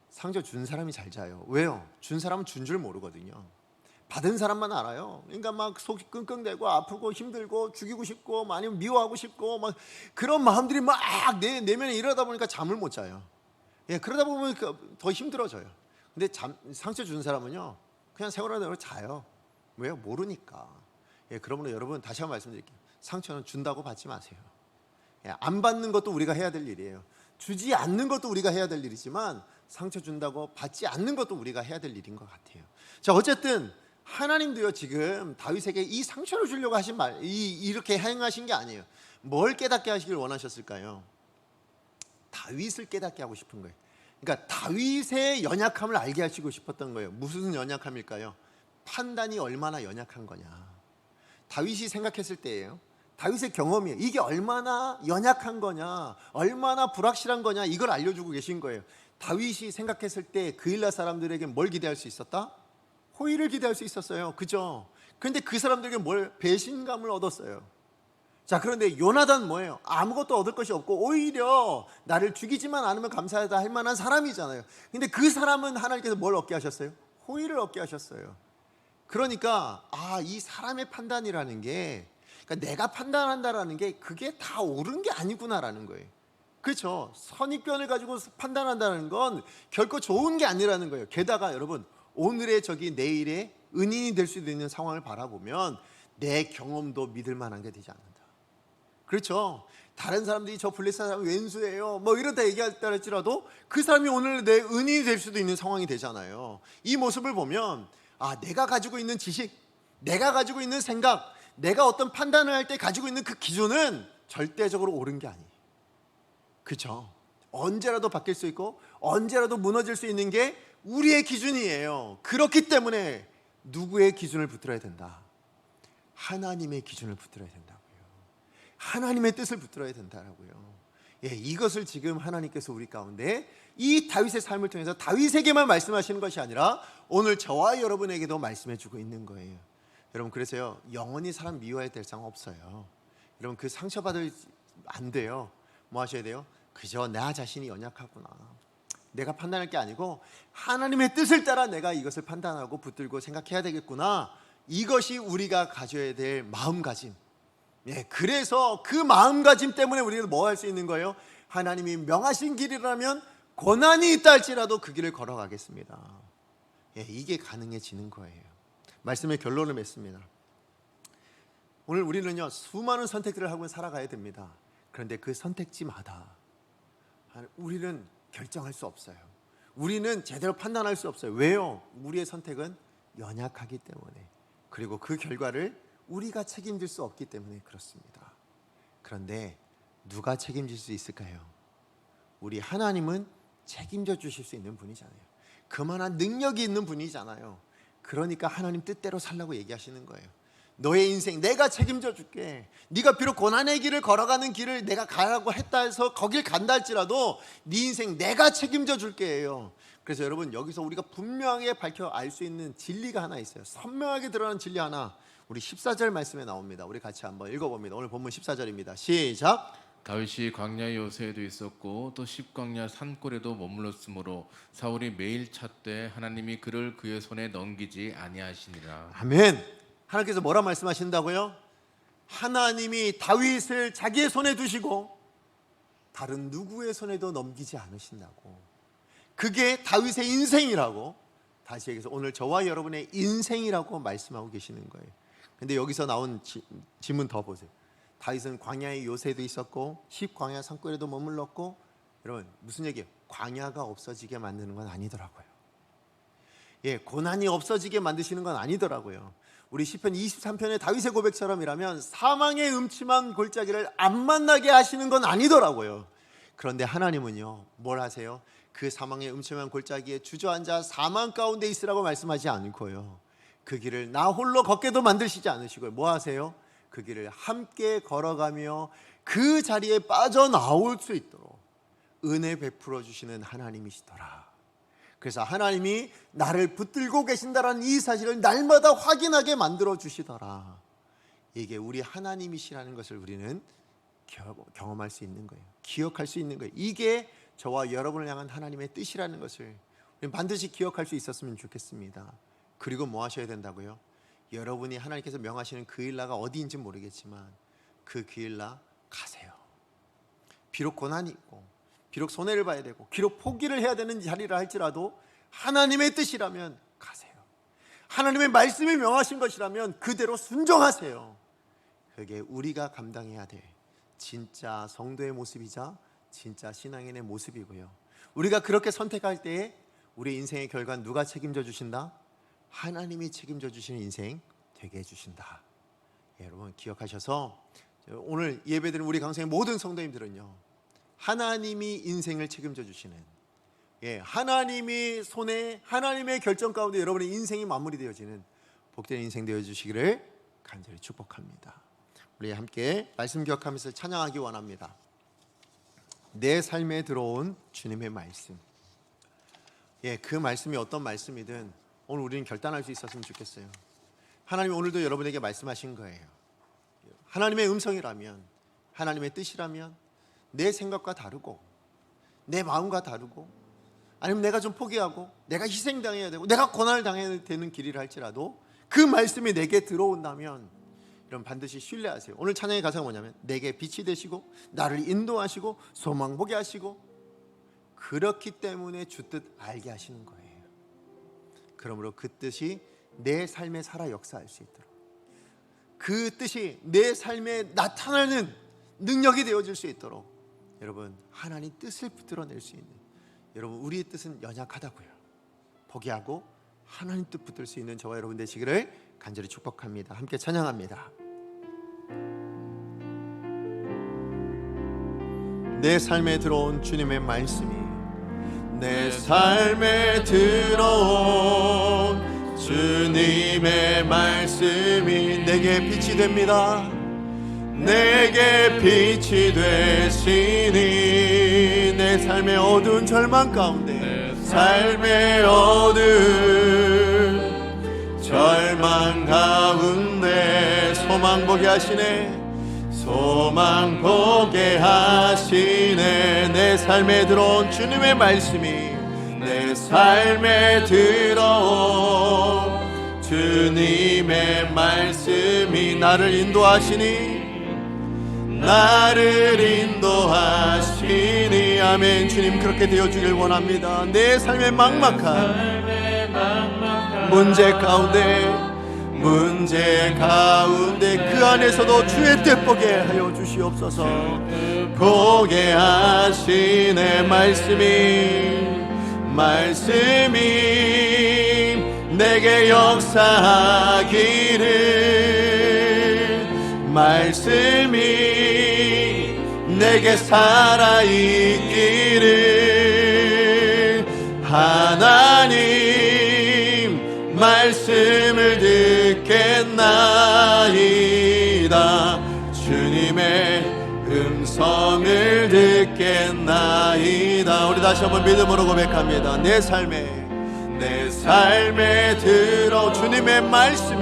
상처 준 사람이 잘 자요. 왜요? 준 사람은 준 줄 모르거든요. 받은 사람만 알아요. 그러니까 막 속이 끙끙대고 아프고 힘들고 죽이고 싶고 아니면 미워하고 싶고 막 그런 마음들이 막 내면에 이러다 보니까 잠을 못 자요. 예, 그러다 보면 더 힘들어져요. 근데 상처 준 사람은요 그냥 세월하는 대로 자요. 왜요? 모르니까. 예, 그러므로 여러분 다시 한번 말씀드릴게요. 상처는 준다고 받지 마세요. 예, 안 받는 것도 우리가 해야 될 일이에요. 주지 않는 것도 우리가 해야 될 일이지만 상처 준다고 받지 않는 것도 우리가 해야 될 일인 것 같아요. 자, 어쨌든 하나님도요 지금 다윗에게 이 상처를 주려고 하신 이렇게 행하신 게 아니에요. 뭘 깨닫게 하시길 원하셨을까요? 다윗을 깨닫게 하고 싶은 거예요. 그러니까 다윗의 연약함을 알게 하시고 싶었던 거예요. 무슨 연약함일까요? 판단이 얼마나 연약한 거냐. 다윗이 생각했을 때예요. 다윗의 경험이에요. 이게 얼마나 연약한 거냐, 얼마나 불확실한 거냐, 이걸 알려주고 계신 거예요. 다윗이 생각했을 때 그일라 사람들에게 뭘 기대할 수 있었다? 호의를 기대할 수 있었어요. 그죠? 그런데 그 사람들에게 배신감을 얻었어요. 자, 그런데 요나단 뭐예요? 아무것도 얻을 것이 없고 오히려 나를 죽이지만 않으면 감사하다 할 만한 사람이잖아요. 근데 그 사람은 하나님께서 뭘 얻게 하셨어요? 호의를 얻게 하셨어요. 그러니까 이 사람의 판단이라는 게, 그러니까 내가 판단한다라는 게 그게 다 옳은 게 아니구나라는 거예요. 그렇죠? 선입견을 가지고 판단한다는 건 결코 좋은 게 아니라는 거예요. 게다가 여러분 오늘의 적이 내일의 은인이 될 수도 있는 상황을 바라보면 내 경험도 믿을 만한 게 되지 않는다. 그렇죠? 다른 사람들이 저 블레셋 사람 왼수예요 뭐 이렇다 얘기했다 할지라도 그 사람이 오늘 내 은인이 될 수도 있는 상황이 되잖아요. 이 모습을 보면 내가 가지고 있는 지식, 내가 가지고 있는 생각, 내가 어떤 판단을 할 때 가지고 있는 그 기준은 절대적으로 옳은 게 아니에요. 그렇죠? 언제라도 바뀔 수 있고 언제라도 무너질 수 있는 게 우리의 기준이에요. 그렇기 때문에 누구의 기준을 붙들어야 된다? 하나님의 기준을 붙들어야 된다고요. 하나님의 뜻을 붙들어야 된다고요. 예, 이것을 지금 하나님께서 우리 가운데 이 다윗의 삶을 통해서 다윗에게만 말씀하시는 것이 아니라 오늘 저와 여러분에게도 말씀해 주고 있는 거예요. 여러분 그래서요 영원히 사람 미워해야 될 상황 없어요. 여러분 그 상처받을 안 돼요. 뭐 하셔야 돼요? 그저 나 자신이 연약하구나, 내가 판단할 게 아니고 하나님의 뜻을 따라 내가 이것을 판단하고 붙들고 생각해야 되겠구나. 이것이 우리가 가져야 될 마음가짐. 예, 그래서 그 마음가짐 때문에 우리는 뭐 할 수 있는 거예요? 하나님이 명하신 길이라면 고난이 있다 할지라도 그 길을 걸어가겠습니다. 예, 이게 가능해지는 거예요. 말씀의 결론을 맺습니다. 오늘 우리는요 수많은 선택들을 하고 살아가야 됩니다. 그런데 그 선택지마다 우리는 결정할 수 없어요. 우리는 제대로 판단할 수 없어요. 왜요? 우리의 선택은 연약하기 때문에, 그리고 그 결과를 우리가 책임질 수 없기 때문에 그렇습니다. 그런데 누가 책임질 수 있을까요? 우리 하나님은 책임져 주실 수 있는 분이잖아요. 그만한 능력이 있는 분이잖아요. 그러니까 하나님 뜻대로 살라고 얘기하시는 거예요. 너의 인생 내가 책임져 줄게. 네가 비록 고난의 길을 걸어가는 길을 내가 가라고 했다 해서 거길 간다 할지라도 네 인생 내가 책임져 줄게요. 그래서 여러분 여기서 우리가 분명하게 밝혀 알 수 있는 진리가 하나 있어요. 선명하게 드러나는 진리 하나, 우리 14절 말씀에 나옵니다. 우리 같이 한번 읽어봅니다. 오늘 본문 14절입니다. 시작. 다윗이 광야 요새에도 있었고 또 십광야 산골에도 머물렀으므로 사울이 매일 찾되 하나님이 그를 그의 손에 넘기지 아니하시니라. 아멘. 하나님께서 뭐라 말씀하신다고요? 하나님이 다윗을 자기의 손에 두시고 다른 누구의 손에도 넘기지 않으신다고. 그게 다윗의 인생이라고, 다시 얘기해서 오늘 저와 여러분의 인생이라고 말씀하고 계시는 거예요. 근데 여기서 나온 질문 더 보세요. 다윗은 광야의 요새도 있었고 10광야 산골에도 머물렀고, 여러분 무슨 얘기예요? 광야가 없어지게 만드는 건 아니더라고요. 고난이 없어지게 만드시는 건 아니더라고요. 우리 시편 23편의 다윗의 고백처럼이라면 사망의 음침한 골짜기를 안 만나게 하시는 건 아니더라고요. 그런데 하나님은요, 뭘 하세요? 그 사망의 음침한 골짜기에 주저앉아 사망 가운데 있으라고 말씀하지 않고요, 그 길을 나 홀로 걷게도 만드시지 않으시고요, 뭐 하세요? 그 길을 함께 걸어가며 그 자리에 빠져나올 수 있도록 은혜 베풀어 주시는 하나님이시더라. 그래서 하나님이 나를 붙들고 계신다라는 이 사실을 날마다 확인하게 만들어 주시더라. 이게 우리 하나님이시라는 것을 우리는 경험할 수 있는 거예요. 기억할 수 있는 거예요. 이게 저와 여러분을 향한 하나님의 뜻이라는 것을 우리는 반드시 기억할 수 있었으면 좋겠습니다. 그리고 뭐 하셔야 된다고요? 여러분이 하나님께서 명하시는 그 일나가 어디인지 모르겠지만 그 길나 가세요. 비록 고난이 있고, 비록 손해를 봐야 되고, 비록 포기를 해야 되는 자리라 할지라도 하나님의 뜻이라면 가세요. 하나님의 말씀이 명하신 것이라면 그대로 순종하세요. 그게 우리가 감당해야 될 진짜 성도의 모습이자 진짜 신앙인의 모습이고요. 우리가 그렇게 선택할 때에 우리 인생의 결과는 누가 책임져 주신다? 하나님이 책임져 주시는 인생 되게 해주신다. 여러분 기억하셔서 오늘 예배드린 우리 강성의 모든 성도님들은요, 하나님이 인생을 책임져 주시는, 하나님이 손에, 하나님의 결정 가운데 여러분의 인생이 마무리되어지는 복된 인생 되어주시기를 간절히 축복합니다. 우리 함께 말씀 기억하면서 찬양하기 원합니다. 내 삶에 들어온 주님의 말씀. 그 말씀이 어떤 말씀이든 오늘 우리는 결단할 수 있었으면 좋겠어요. 하나님이 오늘도 여러분에게 말씀하신 거예요. 하나님의 음성이라면, 하나님의 뜻이라면 내 생각과 다르고 내 마음과 다르고, 아니면 내가 좀 포기하고 내가 희생당해야 되고 내가 고난을 당해야 되는 길이라 할지라도 그 말씀이 내게 들어온다면 여러분 반드시 신뢰하세요. 오늘 찬양의 가사가 뭐냐면 내게 빛이 되시고 나를 인도하시고 소망 보게 하시고, 그렇기 때문에 주 뜻 알게 하시는 거예요. 그러므로 그 뜻이 내 삶에 살아 역사할 수 있도록, 그 뜻이 내 삶에 나타나는 능력이 되어질 수 있도록 여러분 하나님 뜻을 붙들어낼 수 있는, 여러분 우리의 뜻은 연약하다고요. 포기하고 하나님 뜻 붙들 수 있는 저와 여러분 되시기를 간절히 축복합니다. 함께 찬양합니다. 내 삶에 들어온 주님의 말씀이, 내 삶에 들어온 주님의 말씀이 내게 빛이 됩니다. 내게 빛이 되시니 내 삶의 어두운 절망 가운데, 삶의 어두운 절망 가운데 소망 보게 하시네, 소망 보게 하시네. 내 삶에 들어온 주님의 말씀이, 내 삶에 들어온 주님의 말씀이 나를 인도하시니, 나를 인도하시니. 아멘. 주님 그렇게 되어주길 원합니다. 내 삶의 막막한 문제 가운데 그 안에서도 주의 뜻 보게 하여 주시옵소서. 보게 하시네. 말씀이 내게 역사하기를, 말씀이 내게 살아있기를, 하나님 말씀을 듣겠나이다. 주님의 음성을 듣겠나이다. 우리 다시 한번 믿음으로 고백합니다. 내 삶에 들어 주님의 말씀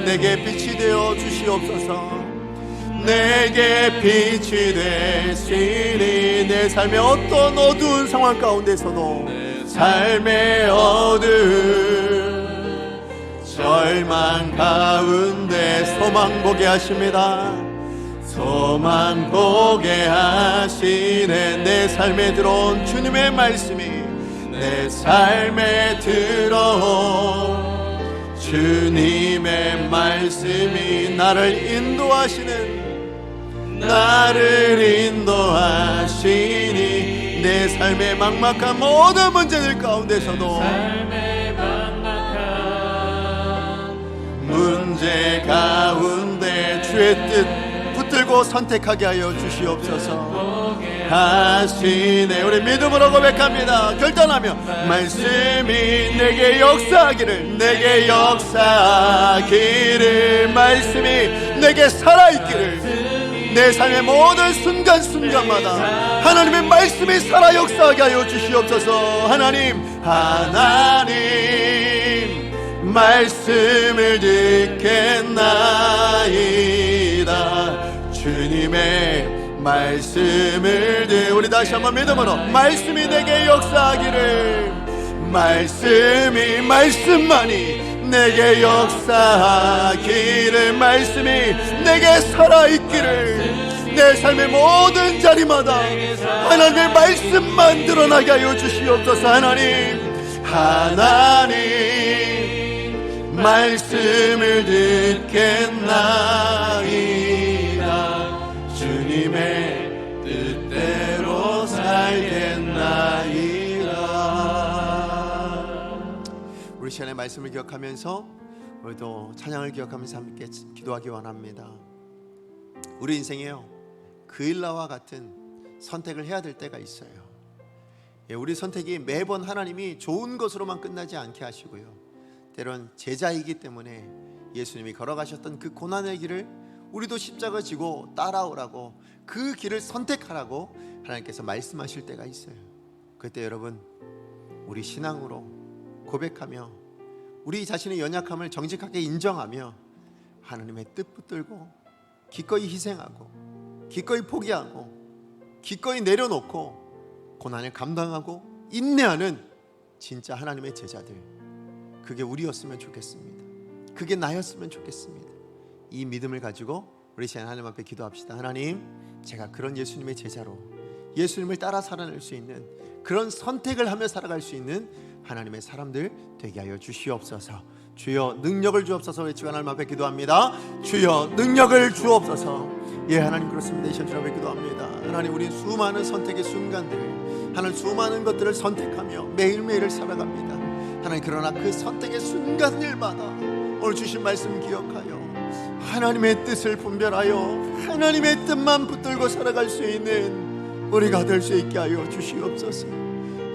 내게 빛이 되어 주시옵소서. 내게 빛이 되시니 내 삶의 어떤 어두운 상황 가운데서도, 삶의 어두운 절망 가운데 소망 보게 하십니다. 소망 보게 하시네. 내 삶에 들어온 주님의 말씀이, 내 삶에 들어온 주님의 말씀이 나를 인도하시니 내 삶의 막막한 모든 문제들 가운데서도 문제 가운데 주의 뜻 붙들고 선택하게 하여 주시옵소서 하시네. 우리 믿음으로 고백합니다. 결단하며 말씀이 내게 역사하기를 말씀이 내게 살아있기를 내 삶의 모든 순간순간마다 하나님의 말씀이 살아 역사하게 하여 주시옵소서. 하나님 말씀을 듣겠나이다. 주님의 말씀을 우리 다시 한번 믿음으로 말씀이 내게 역사하기를 말씀만이 내게 역사하기를 말씀이 내게 살아있기를 내 삶의 모든 자리마다 하나님의 말씀만 드러나게 하여 주시옵소서. 하나님 말씀을 듣겠나이다. 주님의 뜻대로 살겠나이다. 우리 시간의 말씀을 기억하면서 우리도 찬양을 기억하면서 함께 기도하기 원합니다. 우리 인생에요 그일라와 같은 선택을 해야 될 때가 있어요. 우리 선택이 매번 하나님이 좋은 것으로만 끝나지 않게 하시고요, 때론 제자이기 때문에 예수님이 걸어가셨던 그 고난의 길을 우리도 십자가 지고 따라오라고, 그 길을 선택하라고 하나님께서 말씀하실 때가 있어요. 그때 여러분, 우리 신앙으로 고백하며 우리 자신의 연약함을 정직하게 인정하며 하나님의 뜻 붙들고 기꺼이 희생하고 기꺼이 포기하고 기꺼이 내려놓고 고난을 감당하고 인내하는 진짜 하나님의 제자들, 그게 우리였으면 좋겠습니다. 그게 나였으면 좋겠습니다. 이 믿음을 가지고 우리 시간 하나님 앞에 기도합시다. 하나님, 제가 그런 예수님의 제자로 예수님을 따라 살아낼 수 있는, 그런 선택을 하며 살아갈 수 있는 하나님의 사람들 되게 하여 주시옵소서. 주여 능력을 주옵소서. 외치고 하나님 앞에 기도합니다. 주여 능력을 주옵소서. 예, 하나님 그렇습니다. 이 시간 주님 앞에 기도합니다. 하나님, 우리 수많은 선택의 순간들, 하나님 수많은 것들을 선택하며 매일매일을 살아갑니다. 하나님, 그러나 그 선택의 순간들마다 오늘 주신 말씀 기억하여 하나님의 뜻을 분별하여 하나님의 뜻만 붙들고 살아갈 수 있는 우리가 될 수 있게 하여 주시옵소서.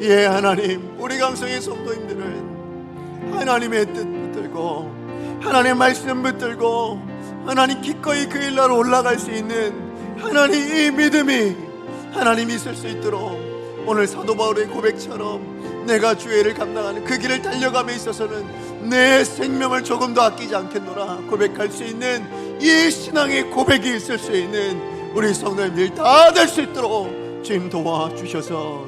예, 하나님, 우리 강성의 성도님들은 하나님의 뜻 붙들고 하나님의 말씀 붙들고 하나님 기꺼이 그 일로 올라갈 수 있는 하나님 이 믿음이 하나님이 있을 수 있도록 오늘 사도 바울의 고백처럼 내가 주의 일을 감당하는 그 길을 달려감에 있어서는 내 생명을 조금도 아끼지 않겠노라 고백할 수 있는 이 신앙의 고백이 있을 수 있는 우리 성도님들 다 될 수 있도록 주님 도와주셔서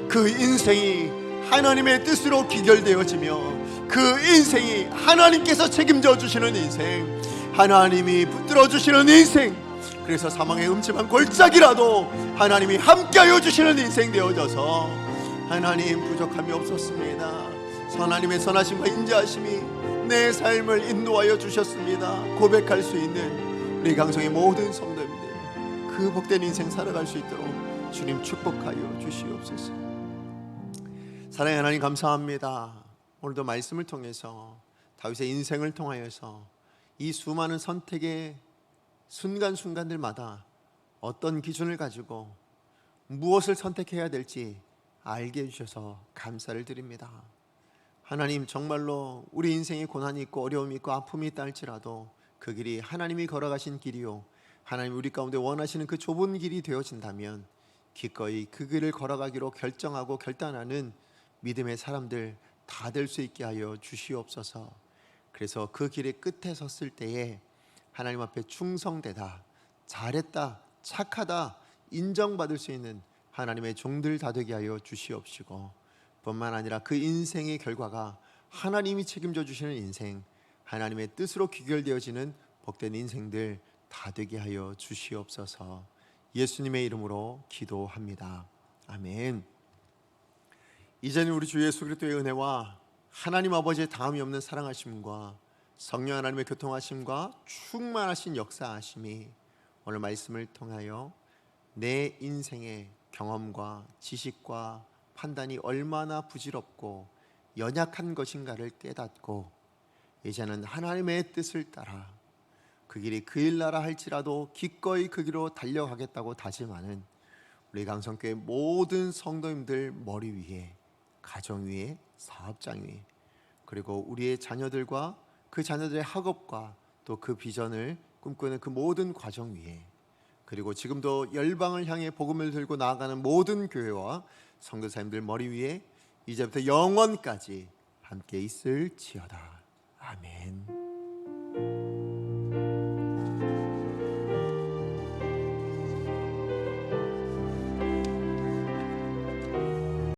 그 인생이 하나님의 뜻으로 기결되어지며 그 인생이 하나님께서 책임져 주시는 인생, 하나님이 붙들어 주시는 인생, 그래서 사망의 음침한 골짜기라도 하나님이 함께하여 주시는 인생 되어져서 하나님 부족함이 없었습니다. 하나님의 선하심과 인자하심이 내 삶을 인도하여 주셨습니다 고백할 수 있는 우리 강성의 모든 성도님들, 그 복된 인생 살아갈 수 있도록 주님 축복하여 주시옵소서. 사랑의 하나님, 감사합니다. 오늘도 말씀을 통해서 다윗의 인생을 통하여서 이 수많은 선택의 순간순간들마다 어떤 기준을 가지고 무엇을 선택해야 될지 알게 해주셔서 감사를 드립니다. 하나님, 정말로 우리 인생에 고난이 있고 어려움이 있고 아픔이 있다 할지라도 그 길이 하나님이 걸어가신 길이요, 하나님 우리 가운데 원하시는 그 좁은 길이 되어진다면 기꺼이 그 길을 걸어가기로 결정하고 결단하는 믿음의 사람들 다 될 수 있게 하여 주시옵소서. 그래서 그 길의 끝에 섰을 때에 하나님 앞에 충성되다, 잘했다, 착하다 인정받을 수 있는 하나님의 종들 다 되게 하여 주시옵시고, 뿐만 아니라 그 인생의 결과가 하나님이 책임져 주시는 인생, 하나님의 뜻으로 귀결되어지는 복된 인생들 다 되게 하여 주시옵소서. 예수님의 이름으로 기도합니다. 아멘. 이제는 우리 주 예수 그리스도의 은혜와 하나님 아버지의 다함이 없는 사랑하심과 성령 하나님의 교통하심과 충만하신 역사하심이 오늘 말씀을 통하여 내 인생의 경험과 지식과 판단이 얼마나 부질없고 연약한 것인가를 깨닫고 이제는 하나님의 뜻을 따라 그 길이 그 일나라 할지라도 기꺼이 그 길로 달려가겠다고 다짐하는 우리 강성교회 모든 성도님들 머리 위에, 가정 위에, 사업장 위에, 그리고 우리의 자녀들과 그 자녀들의 학업과 또 그 비전을 꿈꾸는 그 모든 과정 위에, 그리고 지금도 열방을 향해 복음을 들고 나아가는 모든 교회와 선교사님들 머리 위에 이제부터 영원까지 함께 있을지어다. 아멘.